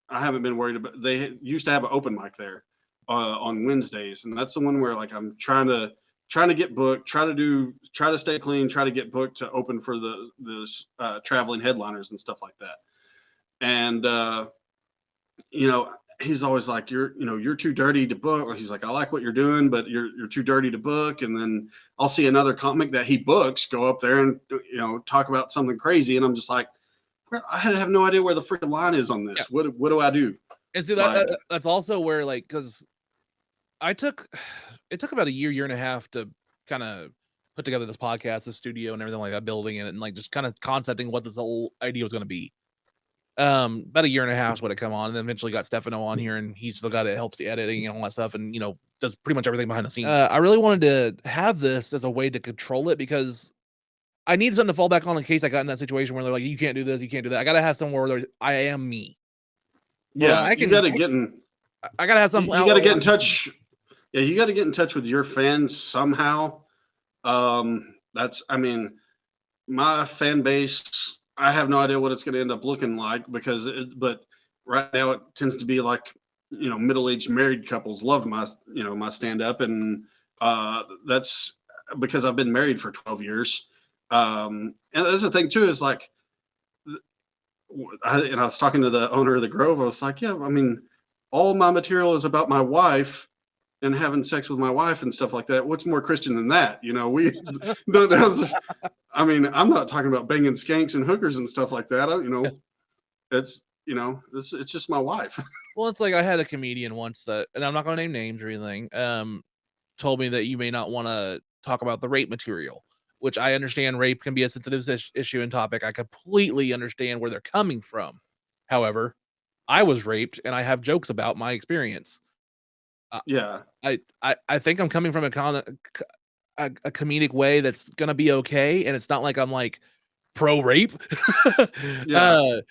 I haven't been worried about. They used to have an open mic there on Wednesdays, and that's the one where like I'm trying to get booked, try to stay clean, try to get booked to open for the traveling headliners and stuff like that. And he's always like, you're too dirty to book. Or he's like, I like what you're doing, but you're too dirty to book. And then I'll see another comic that he books go up there and talk about something crazy, and I'm just like, I have no idea where the freaking line is on this. Yeah. What do I do? And see that's also where, like, because it took about a year and a half to kind of put together this podcast, the studio, and everything like that, building it and like just kind of concepting what this whole idea was going to be. About a year and a half is what it come on, and then eventually got Stefano on here, and he's the guy that helps the editing and all that stuff, and does pretty much everything behind the scenes. I really wanted to have this as a way to control it because I need something to fall back on in case I got in that situation where they're like, you can't do this, you can't do that. I gotta have somewhere where I am me. Yeah, I gotta have something. You gotta get in touch. Yeah, you gotta get in touch with your fans somehow. My fan base, I have no idea what it's going to end up looking like but right now it tends to be like, middle-aged married couples love my stand-up. And that's because I've been married for 12 years. And that's the thing too, is like, I was talking to the owner of the Grove. I was like, yeah, I mean, all my material is about my wife and having sex with my wife and stuff like that. What's more Christian than that? I'm not talking about banging skanks and hookers and stuff like that. It's just my wife. Well, it's like I had a comedian once that, and I'm not going to name names or anything, told me that you may not want to talk about the rape material, which I understand rape can be a sensitive issue and topic. I completely understand where they're coming from. However, I was raped and I have jokes about my experience. Yeah. I think I'm coming from a comedic way that's going to be okay. And it's not like I'm like pro rape. Yeah.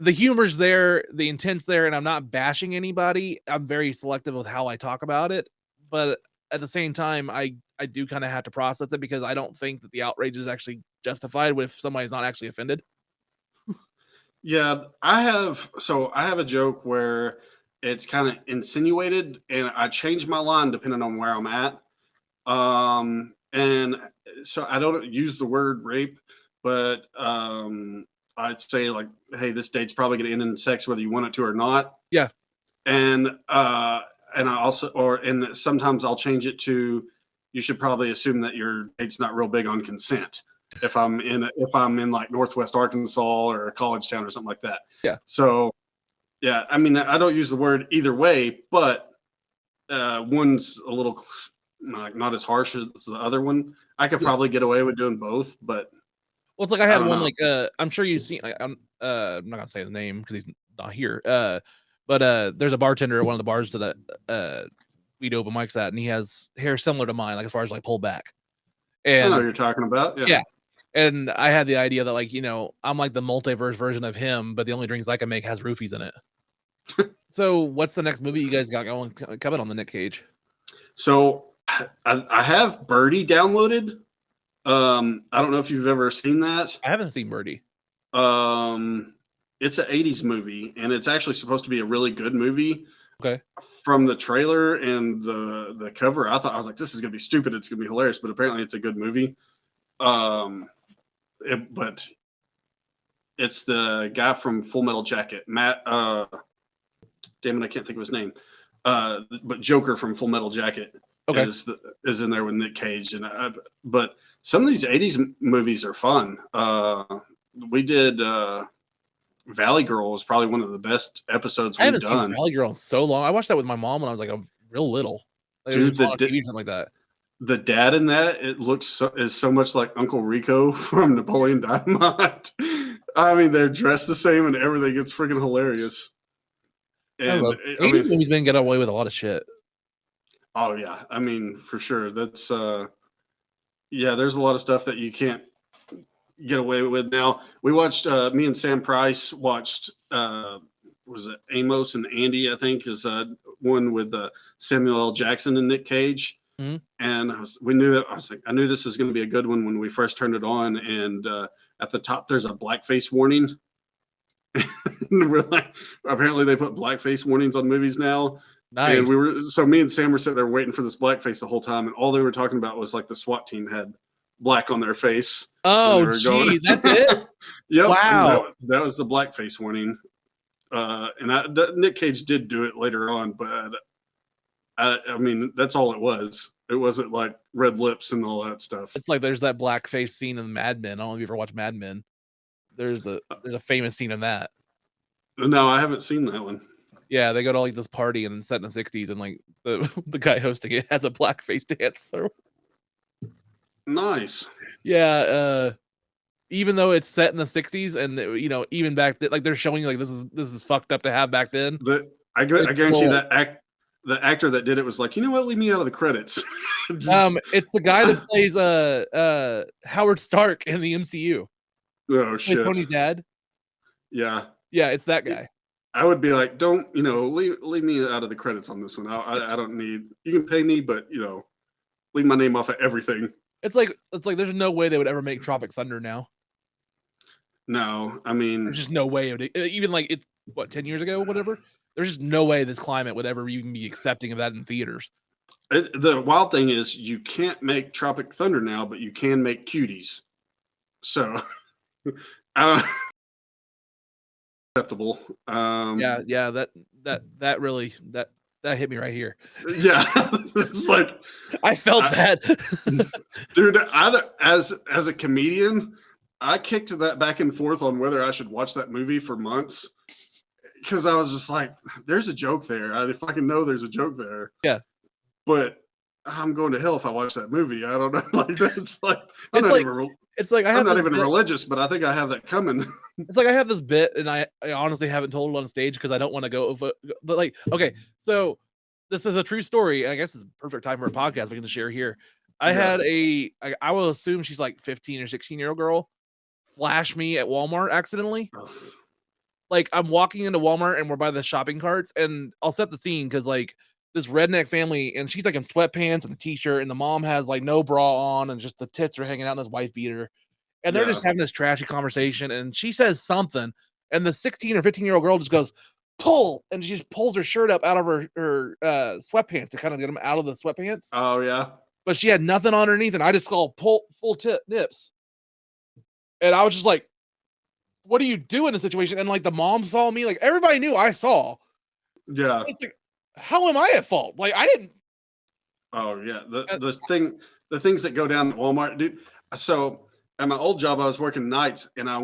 The humor's there, the intent's there, and I'm not bashing anybody. I'm very selective with how I talk about it. But at the same time, I do kind of have to process it because I don't think that the outrage is actually justified if somebody's not actually offended. Yeah, I have a joke where it's kind of insinuated, and I change my line depending on where I'm at. And so I don't use the word rape, but I'd say like, hey, this date's probably going to end in sex whether you want it to or not. Yeah. And I also, and sometimes I'll change it to, you should probably assume that your date's not real big on consent. If I'm in like Northwest Arkansas or a college town or something like that. Yeah. So yeah, I mean, I don't use the word either way, but one's a little not as harsh as the other one. I could probably get away with doing both, but well, it's like I had one like I'm sure you've seen. I'm not gonna say the name because he's not here. But there's a bartender at one of the bars that we do open mics at, and he has hair similar to mine, like as far as like pulled back. And I know what you're talking about. Yeah. And I had the idea that like I'm like the multiverse version of him, but the only drinks I can make has roofies in it. So what's the next movie you guys got going coming on the Nick Cage? So I have Birdie downloaded. I don't know if you've ever seen that. I haven't seen Birdie. It's an 80s movie, and it's actually supposed to be a really good movie. Okay. From the trailer and the cover, I was like, this is gonna be stupid. It's gonna be hilarious, but apparently it's a good movie. But it's the guy from Full Metal Jacket, Matt. Damn it, I can't think of his name. But Joker from Full Metal Jacket is in there with Nick Cage, but some of these '80s movies are fun. We did Valley Girl was probably one of the best episodes I haven't we've done. seen Valley Girl in so long. I watched that with my mom when I was like a real little. Like, Dude, it was on TV or something like that. The dad in that is so much like Uncle Rico from Napoleon Dynamite. I mean, they're dressed the same and everything. It's freaking hilarious. And 80s movies been get away with a lot of shit. Oh yeah, I mean for sure. That's there's a lot of stuff that you can't get away with now. We watched me and Sam Price watched was it Amos and Andy, I think, is one with Samuel L. Jackson and Nick Cage. Mm-hmm. And I knew this was going to be a good one when we first turned it on. And at the top, there's a blackface warning. We're like, apparently they put blackface warnings on movies now. Nice. And me and Sam were sitting there waiting for this blackface the whole time, and all they were talking about was like the SWAT team had black on their face. Oh, geez, that's it. Yep. Wow. That was the blackface warning. And Nick Cage did do it later on, but I mean that's all it was. It wasn't like red lips and all that stuff. It's like there's that blackface scene in Mad Men. I don't know if you ever watched Mad Men. There's a famous scene in that. No, I haven't seen that one. Yeah, they go to like this party and it's set in the 60s, and like the guy hosting it has a blackface dancer. Nice. Yeah, even though it's set in the 60s, and even back then, like they're showing you like this is fucked up to have back then. I guarantee that the actor that did it was like, you know what, leave me out of the credits. It's the guy that plays Howard Stark in the MCU. Oh shit. Plays Tony's dad. Yeah. Yeah, it's that guy. I would be like, don't, leave me out of the credits on this one. I don't need, you can pay me, but leave my name off of everything. It's like there's no way they would ever make Tropic Thunder now. No, I mean, there's just no way. Even like it's 10 years ago, whatever. There's just no way this climate would ever even be accepting of that in theaters. The wild thing is you can't make Tropic Thunder now, but you can make Cuties. So, acceptable. Yeah. That really that hit me right here. Yeah, it's like I felt that, dude. As a comedian, I kicked that back and forth on whether I should watch that movie for months because I was just like, "There's a joke there. If I can know there's a joke there." Yeah, but I'm going to hell if I watch that movie. I don't know. Like that's like I'm not even religious, but I think I have that coming. It's like I have this bit, and I honestly haven't told it on stage because I don't want to go. But like, okay, so this is a true story. And I guess it's a perfect time for a podcast we can just share here. I had I will assume she's like 15 or 16-year-old girl flash me at Walmart accidentally. Like I'm walking into Walmart and we're by the shopping carts, and I'll set the scene because like this redneck family, and she's like in sweatpants and a t-shirt, and the mom has like no bra on and just the tits are hanging out in this wife beater. And they're just having this trashy conversation, and she says something, and the 16 or 15-year-old girl just goes, pull, and she just pulls her shirt up out of her sweatpants to kind of get them out of the sweatpants. Oh, yeah. But she had nothing underneath, and I just saw pull full tip nips. And I was just like, what do you do in a situation? And like the mom saw me, like everybody knew I saw. Yeah. It's like, how am I at fault? Like I didn't. Oh, yeah. The things that go down at Walmart, dude. So at my old job, I was working nights, and a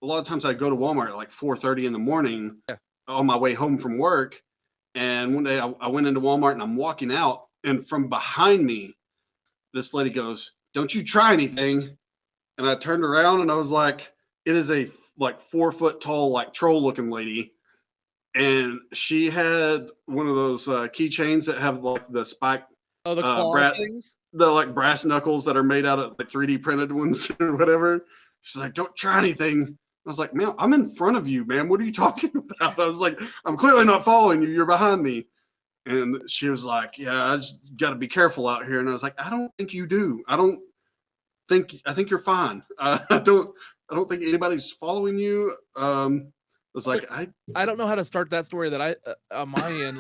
lot of times I'd go to Walmart at like 4:30 in the morning on my way home from work. And one day I went into Walmart and I'm walking out, and from behind me, this lady goes, "Don't you try anything." And I turned around and I was like, it is a like 4 foot tall, like troll looking lady. And she had one of those keychains that have like the spike. Oh, the claw things? The like brass knuckles that are made out of like 3D printed ones or whatever. She's like, "Don't try anything." I was like, "Man, I'm in front of you, man. What are you talking about?" I was like, "I'm clearly not following you. You're behind me." And she was like, "Yeah, I just got to be careful out here." And I was like, "I don't think you do. I think you're fine. I don't think anybody's following you." was like, I don't know how to start that story that I on my end.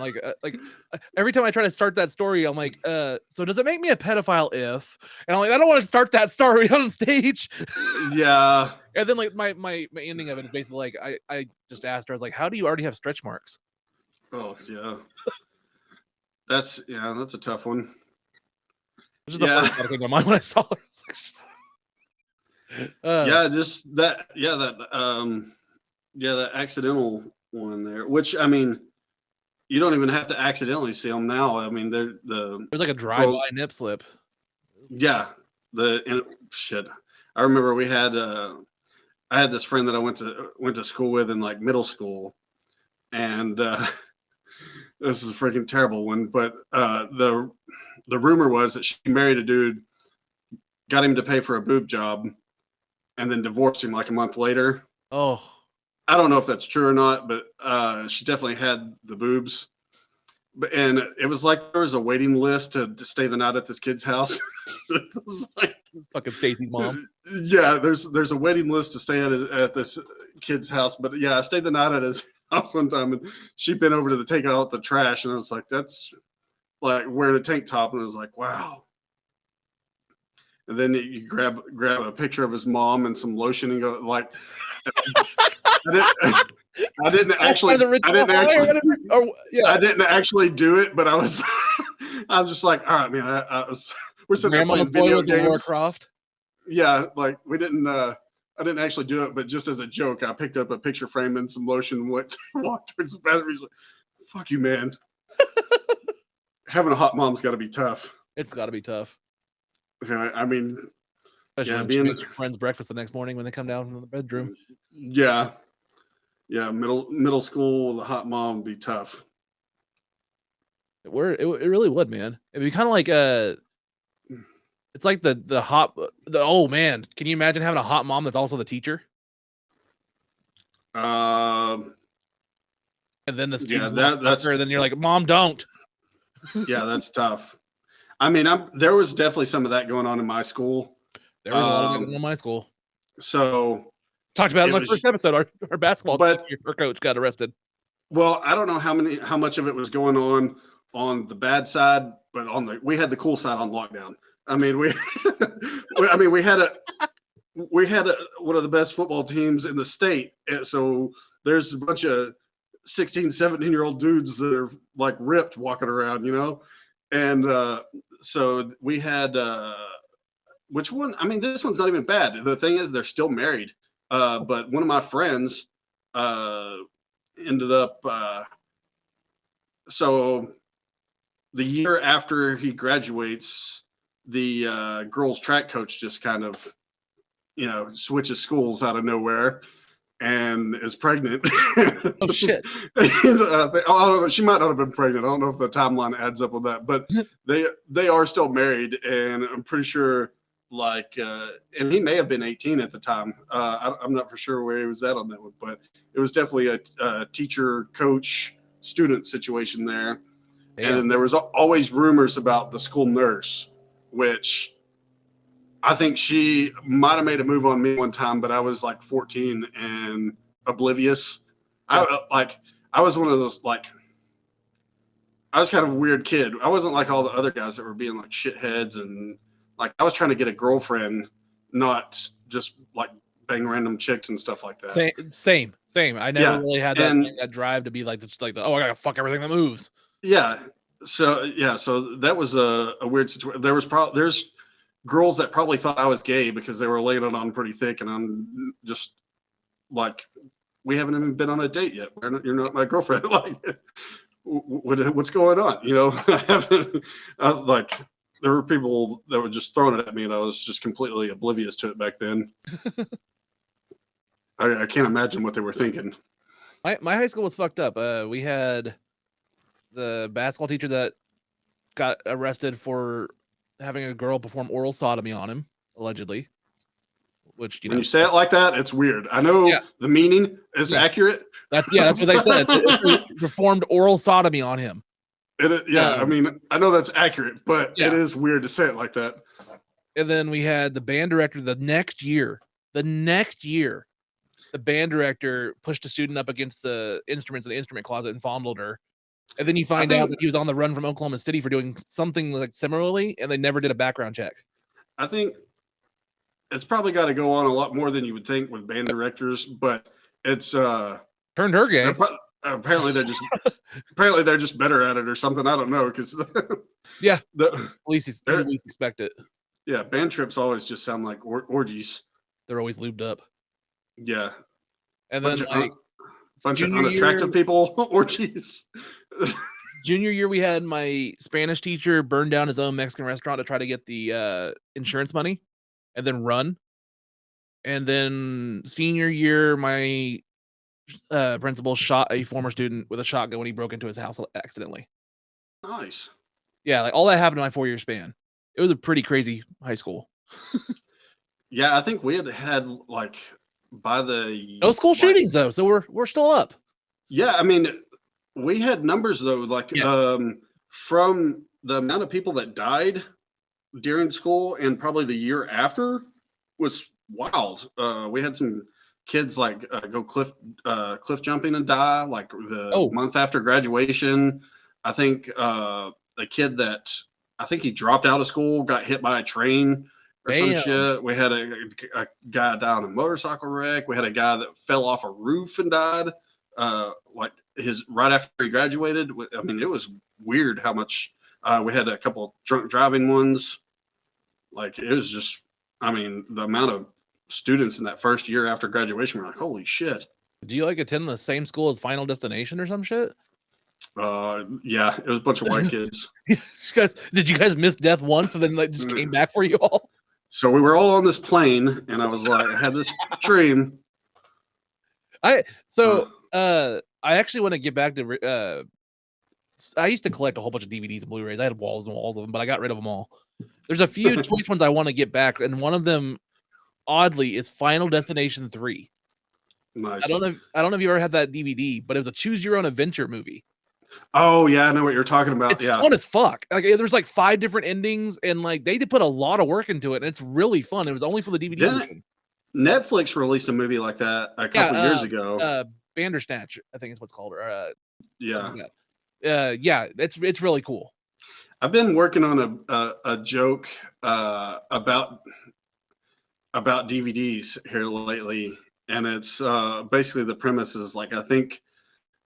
Every time I try to start that story, I'm like, so does it make me a pedophile if? And I'm like, I don't want to start that story on stage. yeah. And then like my ending of it is basically like I just asked her, I was like, how do you already have stretch marks? Oh yeah. That's a tough one. Which is the first thing that came to mind when I saw her. Just that. That accidental one there. Which I mean, you don't even have to accidentally see them now. I mean, there's like a drive-by nip slip. Yeah, shit. I remember we had I had this friend that I went to school with in like middle school, and this is a freaking terrible one. But the rumor was that she married a dude, got him to pay for a boob job, and then divorced him like a month later. Oh, I don't know if that's true or not, but she definitely had the boobs. And it was like there was a waiting list to stay the night at this kid's house. It was like, fucking Stacy's mom. Yeah, there's a waiting list to stay at this kid's house. But yeah, I stayed the night at his house one time, and she'd been over to take out the trash, and I was like, that's like wearing a tank top, and I was like, wow. And then you grab a picture of his mom and some lotion and go like, I didn't actually do it, but I was just like, all right, man. We're sitting there playing video games. Warcraft. Yeah, like I didn't actually do it, but just as a joke, I picked up a picture frame and some lotion and walked towards the bathroom. He's like, fuck you, man. Having a hot mom's got to be tough. It's got to be tough. Yeah, I mean, especially when she makes your friends breakfast the next morning when they come down from the bedroom. Yeah. Yeah, middle school, the hot mom would be tough. It really would, man. It'd be kind of like it's like oh man, can you imagine having a hot mom that's also the teacher? And then the students that's her, then you're like, Mom, don't. Yeah, that's tough. I mean, there was definitely some of that going on in my school. There was a lot of that going on in my school. So talked about it in the first episode. Our basketball coach got arrested. Well, I don't know how much of it was going on the bad side, but we had the cool side on lockdown. I mean, we had one of the best football teams in the state. And so there's a bunch of 16, 17-year-old dudes that are like ripped walking around, you know? And so we had which one? I mean, this one's not even bad. The thing is, they're still married. But one of my friends ended up. So the year after he graduates, the girls' track coach just kind of, switches schools out of nowhere and is pregnant. Oh shit! I don't know. She might not have been pregnant. I don't know if the timeline adds up with that, but they are still married, and I'm pretty sure. And he may have been 18 at the time. I'm not for sure where he was at on that one, but it was definitely a teacher, coach, student situation there. Damn. And then there was always rumors about the school nurse, which I think she might have made a move on me one time, but I was like 14 and oblivious. Yeah. I was one of those, I was kind of a weird kid. I wasn't like all the other guys that were being like shitheads and I was trying to get a girlfriend, not just like bang random chicks and stuff like that. Same. I never really had that drive to be I gotta fuck everything that moves. Yeah. So that was a weird situation. There's girls that probably thought I was gay because they were laying it on pretty thick, and I'm just like, we haven't even been on a date yet. You're not my girlfriend. What's going on? I haven't there were people that were just throwing it at me, and I was just completely oblivious to it back then. I can't imagine what they were thinking. My high school was fucked up. We had the basketball teacher that got arrested for having a girl perform oral sodomy on him, allegedly. Which when you say it like that, it's weird. I know the meaning is accurate. That's what they said. Performed oral sodomy on him. I mean, I know that's accurate, but it is weird to say it like that. And then we had the band director the next year the band director pushed a student up against the instruments in the instrument closet and fondled her. And then you find out that he was on the run from Oklahoma City for doing something like similarly, and they never did a background check. I think it's probably got to go on a lot more than you would think with band directors, but it's turned her gay. Apparently they're just better at it or something. I don't know because yeah, at least expect it. Yeah, band trips always just sound like orgies. They're always lubed up. Yeah, and then bunch of unattractive people orgies. Junior year, we had my Spanish teacher burn down his own Mexican restaurant to try to get the insurance money, and then run. And then senior year, my principal shot a former student with a shotgun when he broke into his house accidentally. Nice. Yeah, like all that happened in my 4-year span. It was a pretty crazy high school. Yeah, I think we had like by the no school shootings though, so we're still up. Yeah, I mean, we had numbers though, like from the amount of people that died during school and probably the year after was wild. We had some kids like go cliff jumping and die like the month after graduation. I think a kid that I think he dropped out of school, got hit by a train or some shit. We had a guy die in a motorcycle wreck. We had a guy that fell off a roof and died like right after he graduated. I mean, it was weird how much we had a couple drunk driving ones. Like it was just, I mean, the amount of students in that first year after graduation were like, holy shit. Do you like attend the same school as Final Destination or some shit? Yeah, it was a bunch of white kids. Did you guys miss death once and then like just came back for you all? So we were all on this plane and I was like, I had this dream. I actually want to get back to I used to collect a whole bunch of DVDs and Blu-rays. I had walls and walls of them, but I got rid of them all. There's a few choice ones I want to get back, and one of them, oddly, is Final Destination 3. Nice. I don't know if you ever had that DVD, but it was a choose your own adventure movie. Oh yeah, I know what you're talking about. It's fun as fuck. Like there's like 5 different endings, and like they did put a lot of work into it, and it's really fun. It was only for the DVD version. Netflix released a movie like that a couple years ago. Bandersnatch, I think is what's called. Or yeah, it's really cool. I've been working on a joke about DVDs here lately, and it's basically the premise is like I think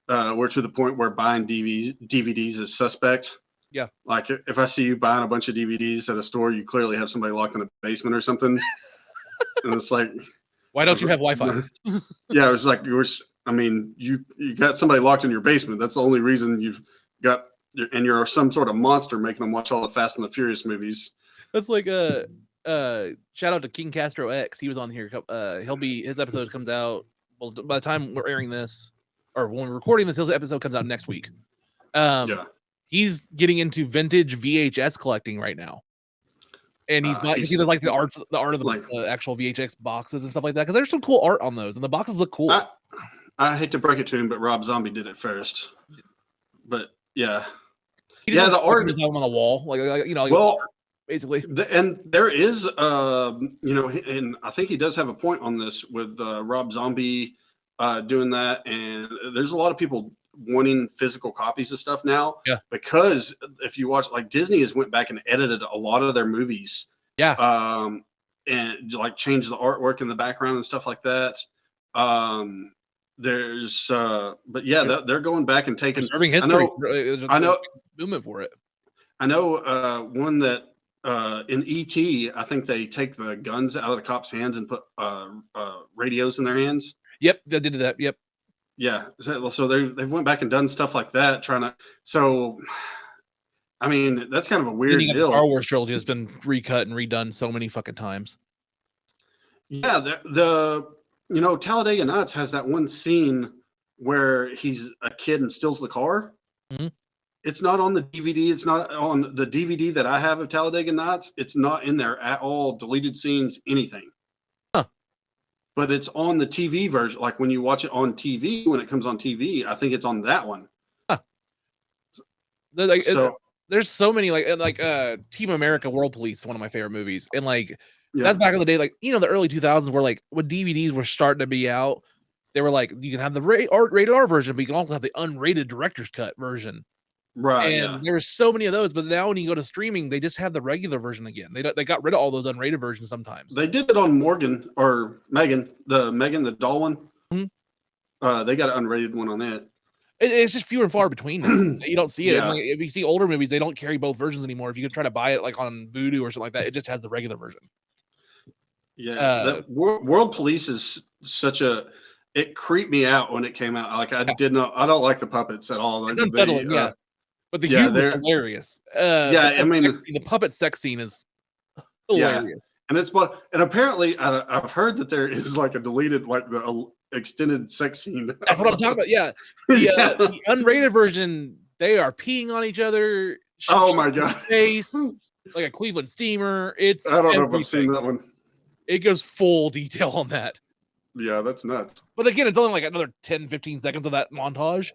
we're to the point where buying DVDs is suspect. Yeah, like if I see you buying a bunch of DVDs at a store, you clearly have somebody locked in a basement or something, and it's like, why don't you have Wi-Fi? Yeah, it was like you got somebody locked in your basement. That's the only reason you've got. And you're some sort of monster making them watch all the Fast and the Furious movies. That's like shout out to King Castro X. He was on here. His episode comes out. Well, by the time we're airing this, or when we're recording this, his episode comes out next week. He's getting into vintage VHS collecting right now, and he's either like the art of the actual VHS boxes and stuff like that. Because there's some cool art on those, and the boxes look cool. I hate to break it to him, but Rob Zombie did it first. But yeah. The art is on the wall, art, basically. And there is, and I think he does have a point on this with Rob Zombie doing that. And there's a lot of people wanting physical copies of stuff now. Yeah. Because if you watch, like Disney has went back and edited a lot of their movies. Yeah. And like changed the artwork in the background and stuff like that. There's but yeah, they're going back and taking serving history. I know movement for it. I know one that in E.T. I think they take the guns out of the cops' hands and put radios in their hands. Yep, they did that. Yep. Yeah, so they've went back and done stuff like that, trying to. So, I mean, that's kind of a weird deal. The Star Wars trilogy has been recut and redone so many fucking times. Yeah, the Talladega Nights has that one scene where he's a kid and steals the car. Mm-hmm. It's not on the DVD. It's not on the DVD that I have of Talladega Nights. It's not in there at all. Deleted scenes, anything. Huh. But it's on the TV version. Like when you watch it on TV, when it comes on TV, I think it's on that one. Huh. There's so many like Team America World Police, one of my favorite movies. And like, that's back in the day, like, the early 2000s where like when DVDs were starting to be out, they were like, you can have the rated R version, but you can also have the unrated director's cut version. Right. And Yeah. there were so many of those, but now when you go to streaming, they just have the regular version again. They got rid of all those unrated versions sometimes. They did it on Megan, the doll one. Mhm. They got an unrated one on that. It's just fewer and far between now. You don't see it. Yeah. Like, if you see older movies, they don't carry both versions anymore. If you can try to buy it like on Vudu or something like that, it just has the regular version. Yeah, that World Police is it creeped me out when it came out. Like I don't like the puppets at all. It's unsettling, yeah. But the yeah, humor's hilarious. I mean, the puppet sex scene is hilarious. And and apparently I've heard that there is like a deleted, like the extended sex scene. That's what I'm talking about. Yeah. The unrated version, they are peeing on each other. Oh my God. Face like a Cleveland steamer. I don't know if I've seen that one. It goes full detail on that. Yeah, that's nuts. But again, it's only like another 10, 15 seconds of that montage.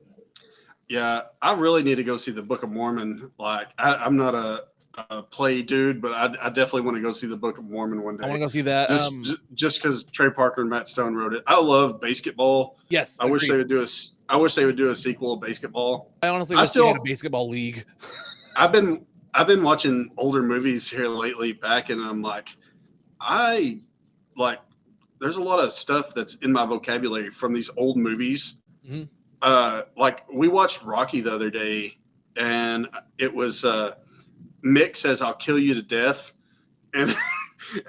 Yeah, I really need to go see the Book of Mormon. Like, I'm not a play dude, but I definitely want to go see the Book of Mormon one day. I want to go see that. Just because Trey Parker and Matt Stone wrote it. I love basketball. Yes, I wish they would do a sequel of basketball. I honestly wish they had a basketball league. I've been watching older movies here lately back, and I'm like, there's a lot of stuff that's in my vocabulary from these old movies. Mm-hmm. Like we watched Rocky the other day, and it was Mick says, "I'll kill you to death," and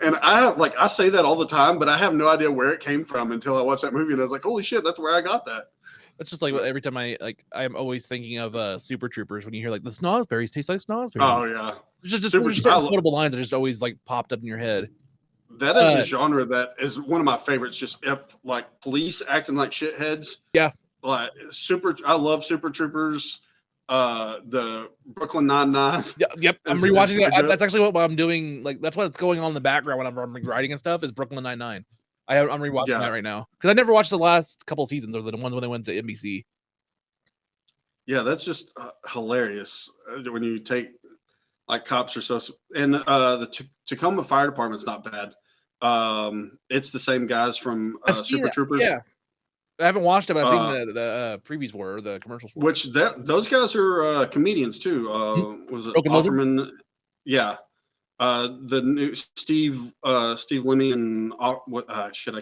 I say that all the time, but I have no idea where it came from until I watched that movie, and I was like, "Holy shit, that's where I got that." That's just like every time I'm always thinking of Super Troopers when you hear like the snozberries taste like snozberries. Oh yeah, there's just notable lines that just always like popped up in your head. That is a genre that is one of my favorites. Just like police acting like shitheads. Yeah, like I love Super Troopers. The Brooklyn Nine-Nine. Yep. I'm rewatching that. That's actually what I'm doing. Like that's what's going on in the background when I'm writing and stuff. Is Brooklyn Nine-Nine. I'm rewatching that right now because I never watched the last couple seasons or the ones when they went to NBC. Yeah, that's just hilarious when you take like cops are so. And the Tacoma Fire Department's not bad. It's the same guys from Super Troopers. Yeah, I haven't watched it, but I've seen the previews for the commercials. Which those guys are comedians too. Was it Broken Offerman? Yeah. The new Steve Lemmy and I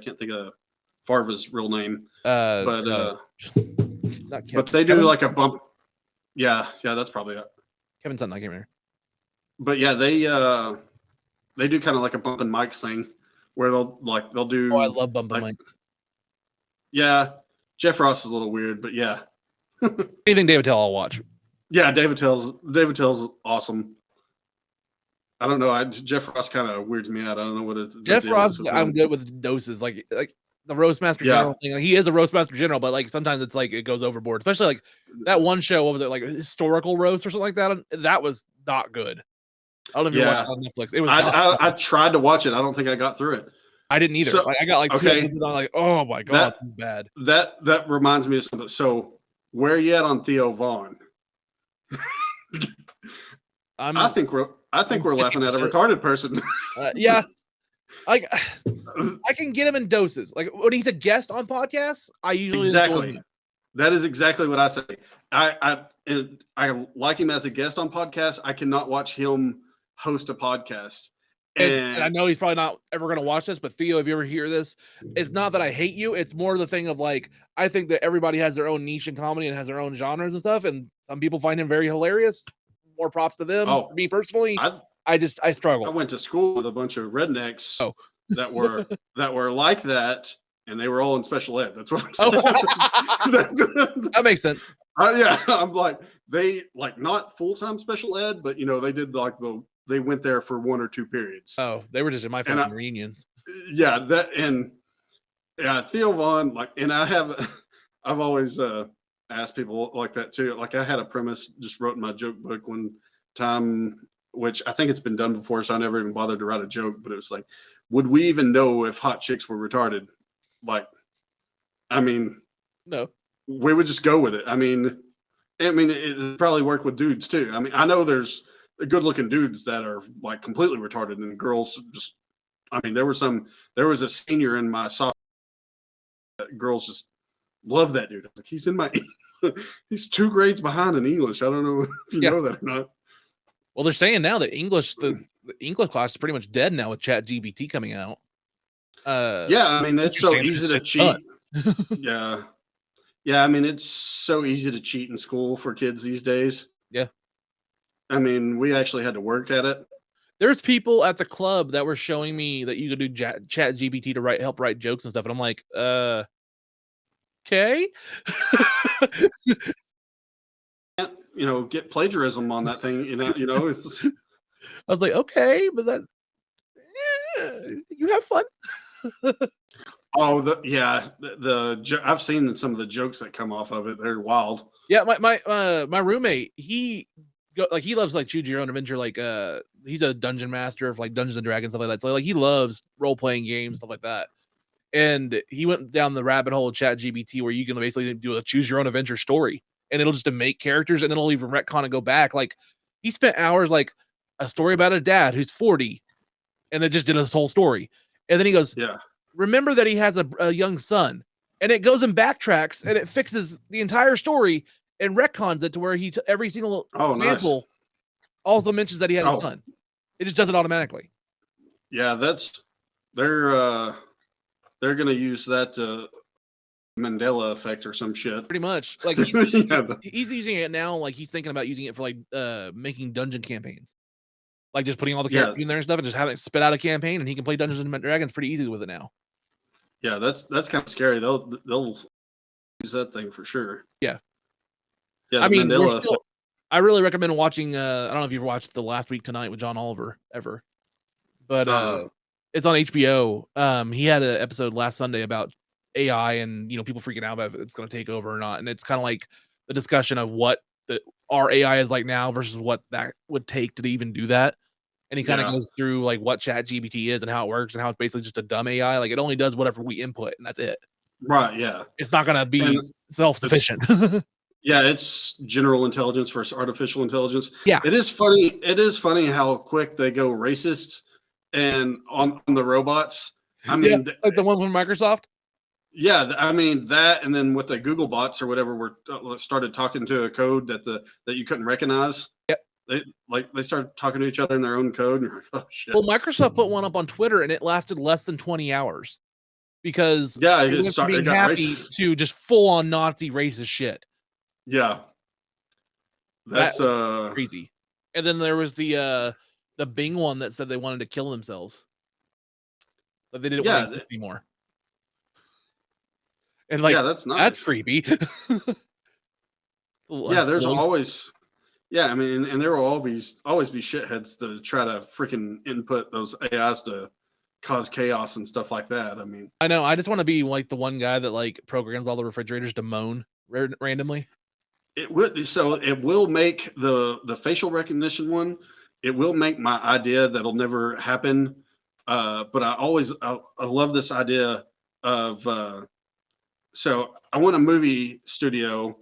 can't think of Farva's real name. But they do like a bump. Yeah, that's probably it. Kevin Sutton, I can't remember. But yeah, they do kind of like a bumping mics thing where they'll do. Oh, I love bumping mics. Yeah, Jeff Ross is a little weird, but yeah. Anything David Tell, I'll watch. Yeah, David Tell's awesome. I don't know. Jeff Ross kind of weirds me out. I don't know what it is. Jeff Ross, I'm good with doses, like the Roastmaster General thing. Like, he is a Roastmaster General, but like sometimes it's like it goes overboard. Especially like that one show. What was it, like a historical roast or something like that? That was not good. I don't even watch it on Netflix. It was. I tried to watch it. I don't think I got through it. I didn't either. I got like 2 episodes and I'm like, oh my god, this is bad. That reminds me of something. So where are you at on Theo Vaughn? I think we're laughing at a retarded person. Yeah, I can get him in doses. Like when he's a guest on podcasts, I usually exactly. That is exactly what I say. I like him as a guest on podcasts. I cannot watch him host a podcast. And I know he's probably not ever going to watch this, but Theo, if you ever hear this, it's not that I hate you. It's more the thing of like, I think that everybody has their own niche in comedy and has their own genres and stuff. And some people find him very hilarious. More props to them. For me personally, I struggle. I went to school with a bunch of rednecks that were like that, and they were all in special ed. That's what I'm saying. That makes sense. Yeah, I'm like, they like not full-time special ed, but they did like they went there for 1 or 2 periods. Oh, they were just in my fucking reunions. Yeah, Theo Vaughn, like, and I've always asked people like that too. Like I had a premise just wrote in my joke book one time, which I think it's been done before, so I never even bothered to write a joke, but it was like, would we even know if hot chicks were retarded? Like, I mean, no, we would just go with it. I mean, it probably work with dudes too. I mean, I know there's good-looking dudes that are like completely retarded, and girls just. I mean, there was a senior in my sophomore. Girls just love that dude. Like, he's in my, he's 2 grades behind in English. I don't know if you know that or not. Well, they're saying now that the English class is pretty much dead now with ChatGPT coming out. Yeah, I mean, it's so easy to cheat. Yeah. Yeah, I mean, it's so easy to cheat in school for kids these days. Yeah. I mean, we actually had to work at it. There's people at the club that were showing me that you could do ChatGPT to help write jokes and stuff, and I'm like, okay. You know, get plagiarism on that thing. You know, it's. I was like, okay, but that you have fun. Oh, I've seen some of the jokes that come off of it. They're wild. Yeah, my roommate, he loves like choose your own adventure. Like he's a dungeon master of like Dungeons and Dragons, stuff like that. So like he loves role playing games, stuff like that. And he went down the rabbit hole of ChatGPT where you can basically do a choose your own adventure story, and it'll just make characters, and then it'll even retcon and go back. Like he spent hours like a story about a dad who's 40, and they just did his whole story. And then he goes, yeah, remember that he has a young son, and it goes and backtracks and it fixes the entire story and retcons it to where every single example also mentions that he had a son. It just does it automatically. Yeah, they're gonna use that Mandela effect or some shit. Pretty much. Like he's using it now. Like he's thinking about using it for like making dungeon campaigns. Like just putting all the characters in there and stuff, and just having it spit out a campaign, and he can play Dungeons and Dragons pretty easily with it now. Yeah, that's kind of scary. They'll use that thing for sure. Yeah. Yeah, I mean, I really recommend watching. I don't know if you've watched The Last Week Tonight with John Oliver ever, but it's on HBO. He had an episode last Sunday about AI and people freaking out about if it's going to take over or not, and it's kind of like the discussion of what our AI is like now versus what that would take to even do that. And he kind of goes through like what ChatGPT is and how it works and how it's basically just a dumb AI. Like it only does whatever we input, and that's it. Right. Yeah. It's not going to be self-sufficient. Yeah, it's general intelligence versus artificial intelligence. Yeah. It is funny how quick they go racist and on the robots. I mean, like the ones from Microsoft. Yeah, I mean that, and then with the Google bots or whatever, were started talking to a code that you couldn't recognize. Yep. They started talking to each other in their own code, and you're like, oh shit. Well, Microsoft put one up on Twitter, and it lasted less than 20 hours because it went from being happy to just full on Nazi racist shit. Yeah, that's crazy. And then there was the Bing one that said they wanted to kill themselves, but they didn't want to exist anymore. And like, that's nice. That's creepy. Yeah, there's always. Yeah, I mean, and there will always be shitheads to try to freaking input those AIs to cause chaos and stuff like that. I mean, I know. I just want to be like the one guy that like programs all the refrigerators to moan randomly. It will make the facial recognition one. It will make my idea that'll never happen. But I love this idea of. So I want a movie studio.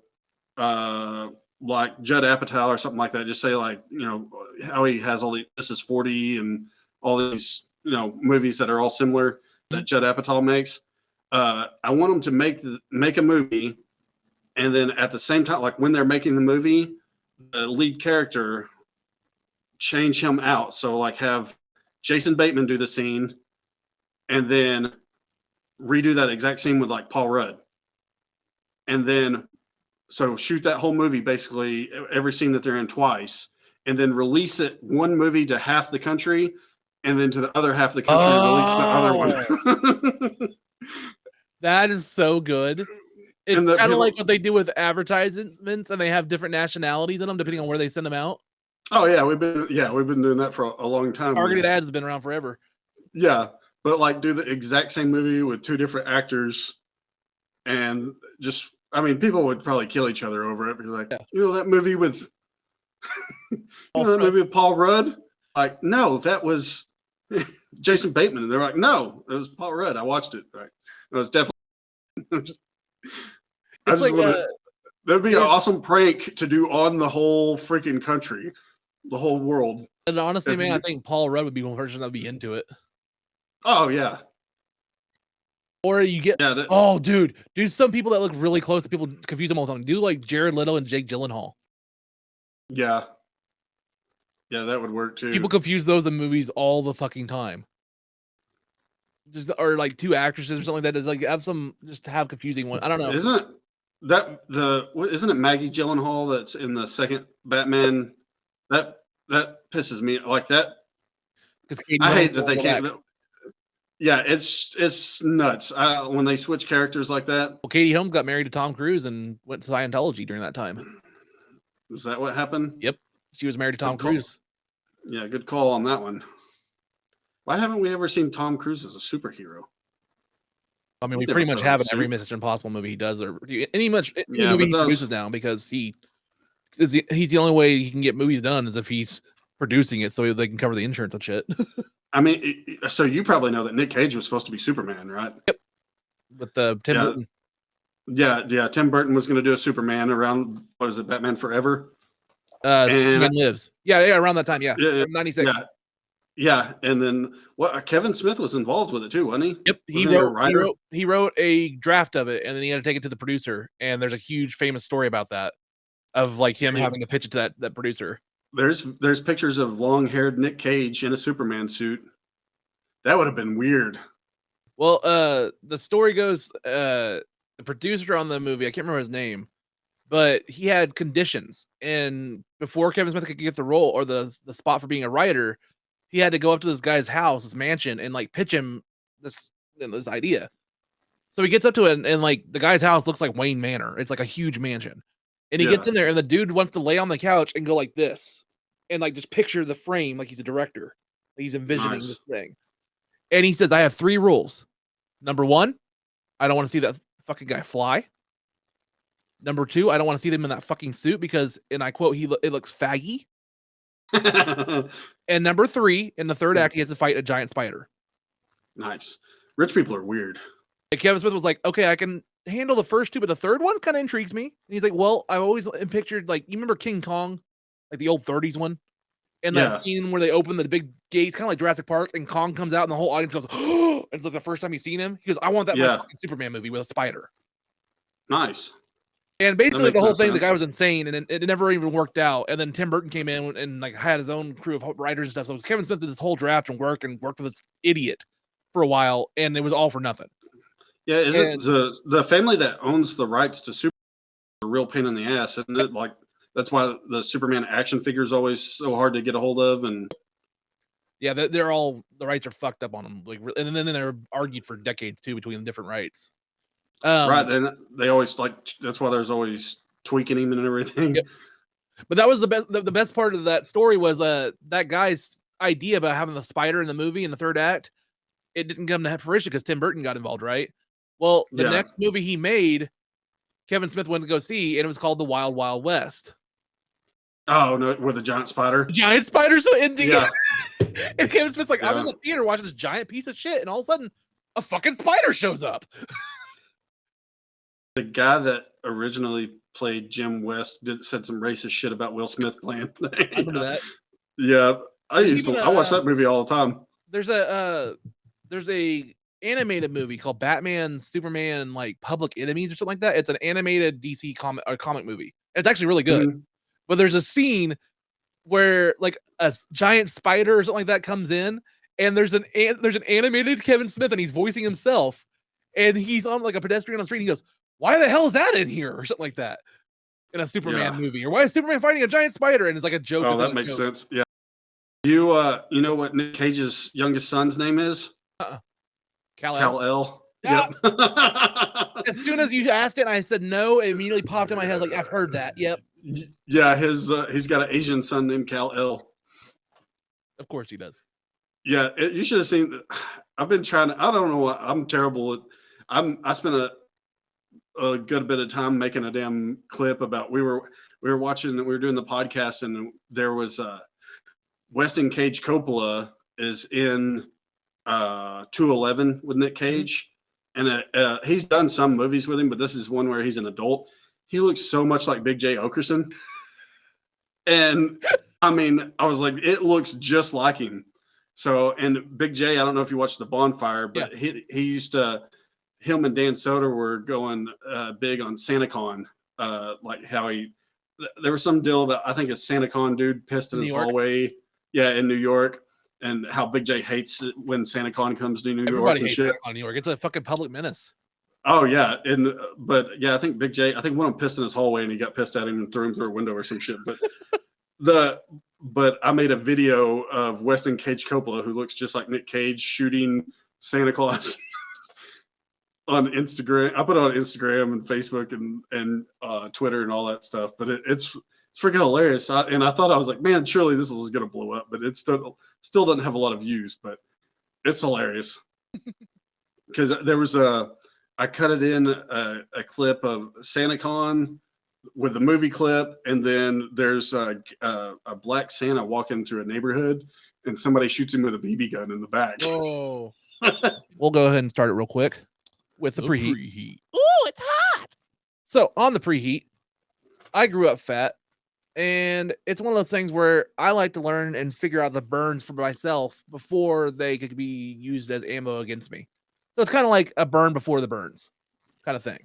Like Judd Apatow or something like that. Just say like, how he has This Is 40 and all these, movies that are all similar that Judd Apatow makes. I want them to make a movie, and then at the same time, like when they're making the movie, the lead character change him out. So like have Jason Bateman do the scene, and then redo that exact scene with like Paul Rudd, and then. So shoot that whole movie, basically every scene that they're in twice, and then release it one movie to half the country, and then to the other half of the country release the other one. That is so good. It's kind of like what they do with advertisements, and they have different nationalities in them depending on where they send them out. Oh yeah, we've been doing that for a long time. Targeted ads has been around forever. Yeah, but like do the exact same movie with 2 different actors, and just. I mean, people would probably kill each other over it because, like, that movie with, that movie with Paul Rudd. Like, no, that was Jason Bateman, and they're like, no, it was Paul Rudd. I watched it. Like, it was definitely. That'd be an awesome prank to do on the whole freaking country, the whole world. And honestly, man, I think Paul Rudd would be one person that would be into it. Oh yeah. Or you get Yeah, that, oh, dude, do some people that look really close to people confuse them all the time. Do like Jared Leto and Jake Gyllenhaal. yeah, that would work too. People confuse those in movies all the fucking time. Just or like two actresses or something like that. Is like have some just have confusing one. I don't know. Isn't it Maggie Gyllenhaal that's in the second Batman? That pisses me like that. Because I hate that they can't. Yeah, it's nuts when they switch characters like that. Well, Katie Holmes got married to Tom Cruise and went to Scientology during that time. Is that what happened? Yep, she was married to Tom Cruise. Yeah, good call on that one. Why haven't we ever seen Tom Cruise as a superhero? I mean, we pretty much have in every Mission Impossible movie he does, or any movie he produces now, because he's the only way he can get movies done is if he's producing it, so they can cover the insurance and shit. I mean, so you probably know that Nick Cage was supposed to be Superman, right? Yep. With Tim Burton. Yeah. Tim Burton was going to do a Superman around, what is it, Batman Forever? Superman Lives. Yeah, around that time. Yeah, 96. Yeah, and then Kevin Smith was involved with it too, wasn't he? Yep, he wrote a draft of it, and then he had to take it to the producer. And there's a huge famous story about that, of like him having to pitch it to that producer. There's pictures of long-haired Nick Cage in a Superman suit. That would have been weird. Well, the story goes, the producer on the movie, I can't remember his name, but he had conditions, and before Kevin Smith could get the role or the spot for being a writer, he had to go up to this guy's house, this mansion, and like pitch him this idea. So he gets up to it, and like the guy's house looks like Wayne Manor. It's like a huge mansion, and he gets in there, and the dude wants to lay on the couch and go like this, and like just picture the frame like he's a director, like he's envisioning this thing. And he says, "I have 3 rules. Number 1, I don't want to see that fucking guy fly. Number 2, I don't want to see him in that fucking suit because," and I quote, "it looks faggy." And number 3, in the third act, he has to fight a giant spider. Nice. Rich people are weird. And Kevin Smith was like, "Okay, I can handle the first 2, but the third one kind of intrigues me." And he's like, "Well, I've always pictured, like, you remember King Kong, like the old 30s one? And that scene where they open the big gates, kind of like Jurassic Park, and Kong comes out and the whole audience goes, oh, it's like the first time you've seen him. He goes, I want that in my fucking Superman movie with a spider." Nice. And basically the whole thing, the guy was insane, and it never even worked out. And then Tim Burton came in and like had his own crew of writers and stuff. So Kevin Smith did this whole draft and worked with this idiot for a while, and it was all for nothing. Yeah, is it the family that owns the rights to Superman a real pain in the ass, isn't it? Like that's why the Superman action figure is always so hard to get a hold of, and yeah, they're all, the rights are fucked up on them. Like, and then they're argued for decades too between the different rights. Right, and they always that's why there's always tweaking him and everything. Yep. But that was the best. The best part of that story was that guy's idea about having the spider in the movie in the third act. It didn't come to fruition because Tim Burton got involved, right? Well, the next movie he made, Kevin Smith went to go see, and it was called The Wild Wild West. Oh no, with a giant spider. Giant spider's ending. Yeah. And Kevin Smith's like, I'm in the theater watching this giant piece of shit, and all of a sudden, a fucking spider shows up. The guy that originally played Jim West said some racist shit about Will Smith playing. I remember that. Yeah, I watch that movie all the time. There's a animated movie called Batman, Superman, like Public Enemies or something like that. It's an animated DC comic movie. It's actually really good. Mm-hmm. But there's a scene where like a giant spider or something like that comes in, and there's an animated Kevin Smith, and he's voicing himself, and he's on like a pedestrian on the street. And he goes, "Why the hell is that in here?" or something like that in a Superman movie, or "Why is Superman fighting a giant spider?" And it's like a joke. Oh, that makes sense. Yeah. You know what Nick Cage's youngest son's name is? Kal-El. Yeah. Yep. As soon as you asked it, I said no. It immediately popped in my head. Like, I've heard that. Yep. Yeah, he's got an Asian son named Kal-El. Of course he does. Yeah, you should have seen. I've been trying to. I don't know what. I'm terrible at. I spent a good bit of time making a damn clip about. We were watching. We were doing the podcast, and there was Weston Cage Coppola is in 211 with Nick Cage, and he's done some movies with him, but this is one where he's an adult. He looks so much like Big J Okerson, and I mean, I was like, it looks just like him. So, and Big J, I don't know if you watched The Bonfire, but he him and Dan Soder were going big on SantaCon, like how there was some deal about, I think a SantaCon dude pissed in his hallway, in New York, and how Big J hates it when SantaCon comes to New York. Everybody and hates shit. SantaCon New York. It's a fucking public menace. Oh yeah, but I think Big J, I think one of them pissed in his hallway and he got pissed at him and threw him through a window or some shit. But I made a video of Weston Cage Coppola, who looks just like Nick Cage, shooting Santa Claus on Instagram. I put it on Instagram and Facebook and Twitter and all that stuff. But it's freaking hilarious. I thought, I was like, man, surely this is going to blow up. But it still doesn't have a lot of views. But it's hilarious because there was I cut it in a clip of SantaCon with the movie clip, and then there's a black Santa walking through a neighborhood, and somebody shoots him with a BB gun in the back. Oh, We'll go ahead and start it real quick with the preheat. Ooh, it's hot. So on the preheat, I grew up fat, and it's one of those things where I like to learn and figure out the burns for myself before they could be used as ammo against me. So it's kind of like a burn before the burns kind of thing.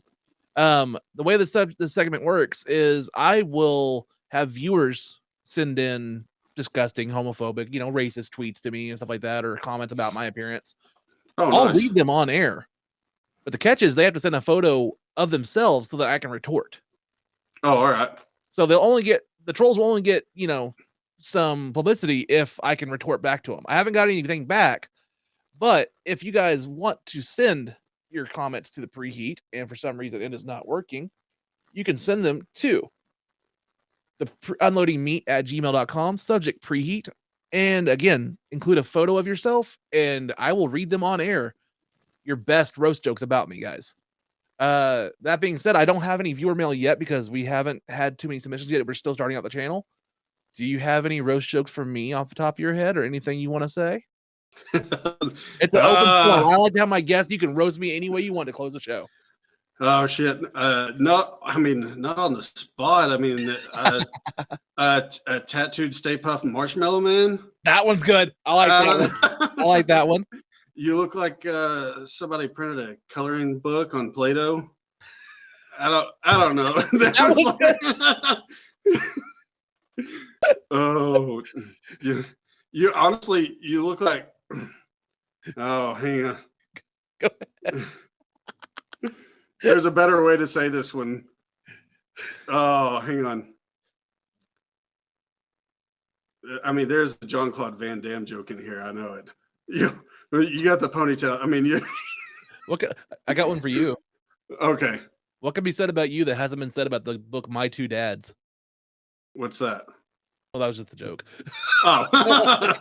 The way this segment works is I will have viewers send in disgusting, homophobic, racist tweets to me and stuff like that, or comments about my appearance. I'll read them on air, but the catch is they have to send a photo of themselves so that I can retort. Oh, all right. So the trolls will only get, some publicity if I can retort back to them. I haven't got anything back, but if you guys want to send your comments to the preheat, and for some reason it is not working, you can send them to the unloadingmeat@gmail.com, subject preheat, and again, include a photo of yourself, and I will read them on air. Your best roast jokes about me, guys. That being said, I don't have any viewer mail yet because we haven't had too many submissions yet. We're still starting out the channel. Do you have any roast jokes for me off the top of your head, or anything you want to say? It's an open forum. I like to have my guests. You can roast me any way you want to close the show. Oh shit! Not on the spot. I mean, a tattooed Stay Puft Marshmallow Man. That one's good. I like that one. I like that one. You look like somebody printed a coloring book on Play-Doh. I don't know. Oh, you honestly, you look like. Oh, hang on. Go ahead. There's a better way to say this one. Oh, hang on. I mean, there's a Jean-Claude Van Damme joke in here. I know it. You got the ponytail. I mean, you. I got one for you. Okay. What can be said about you that hasn't been said about the book My Two Dads? What's that? Well, that was just a joke. Oh.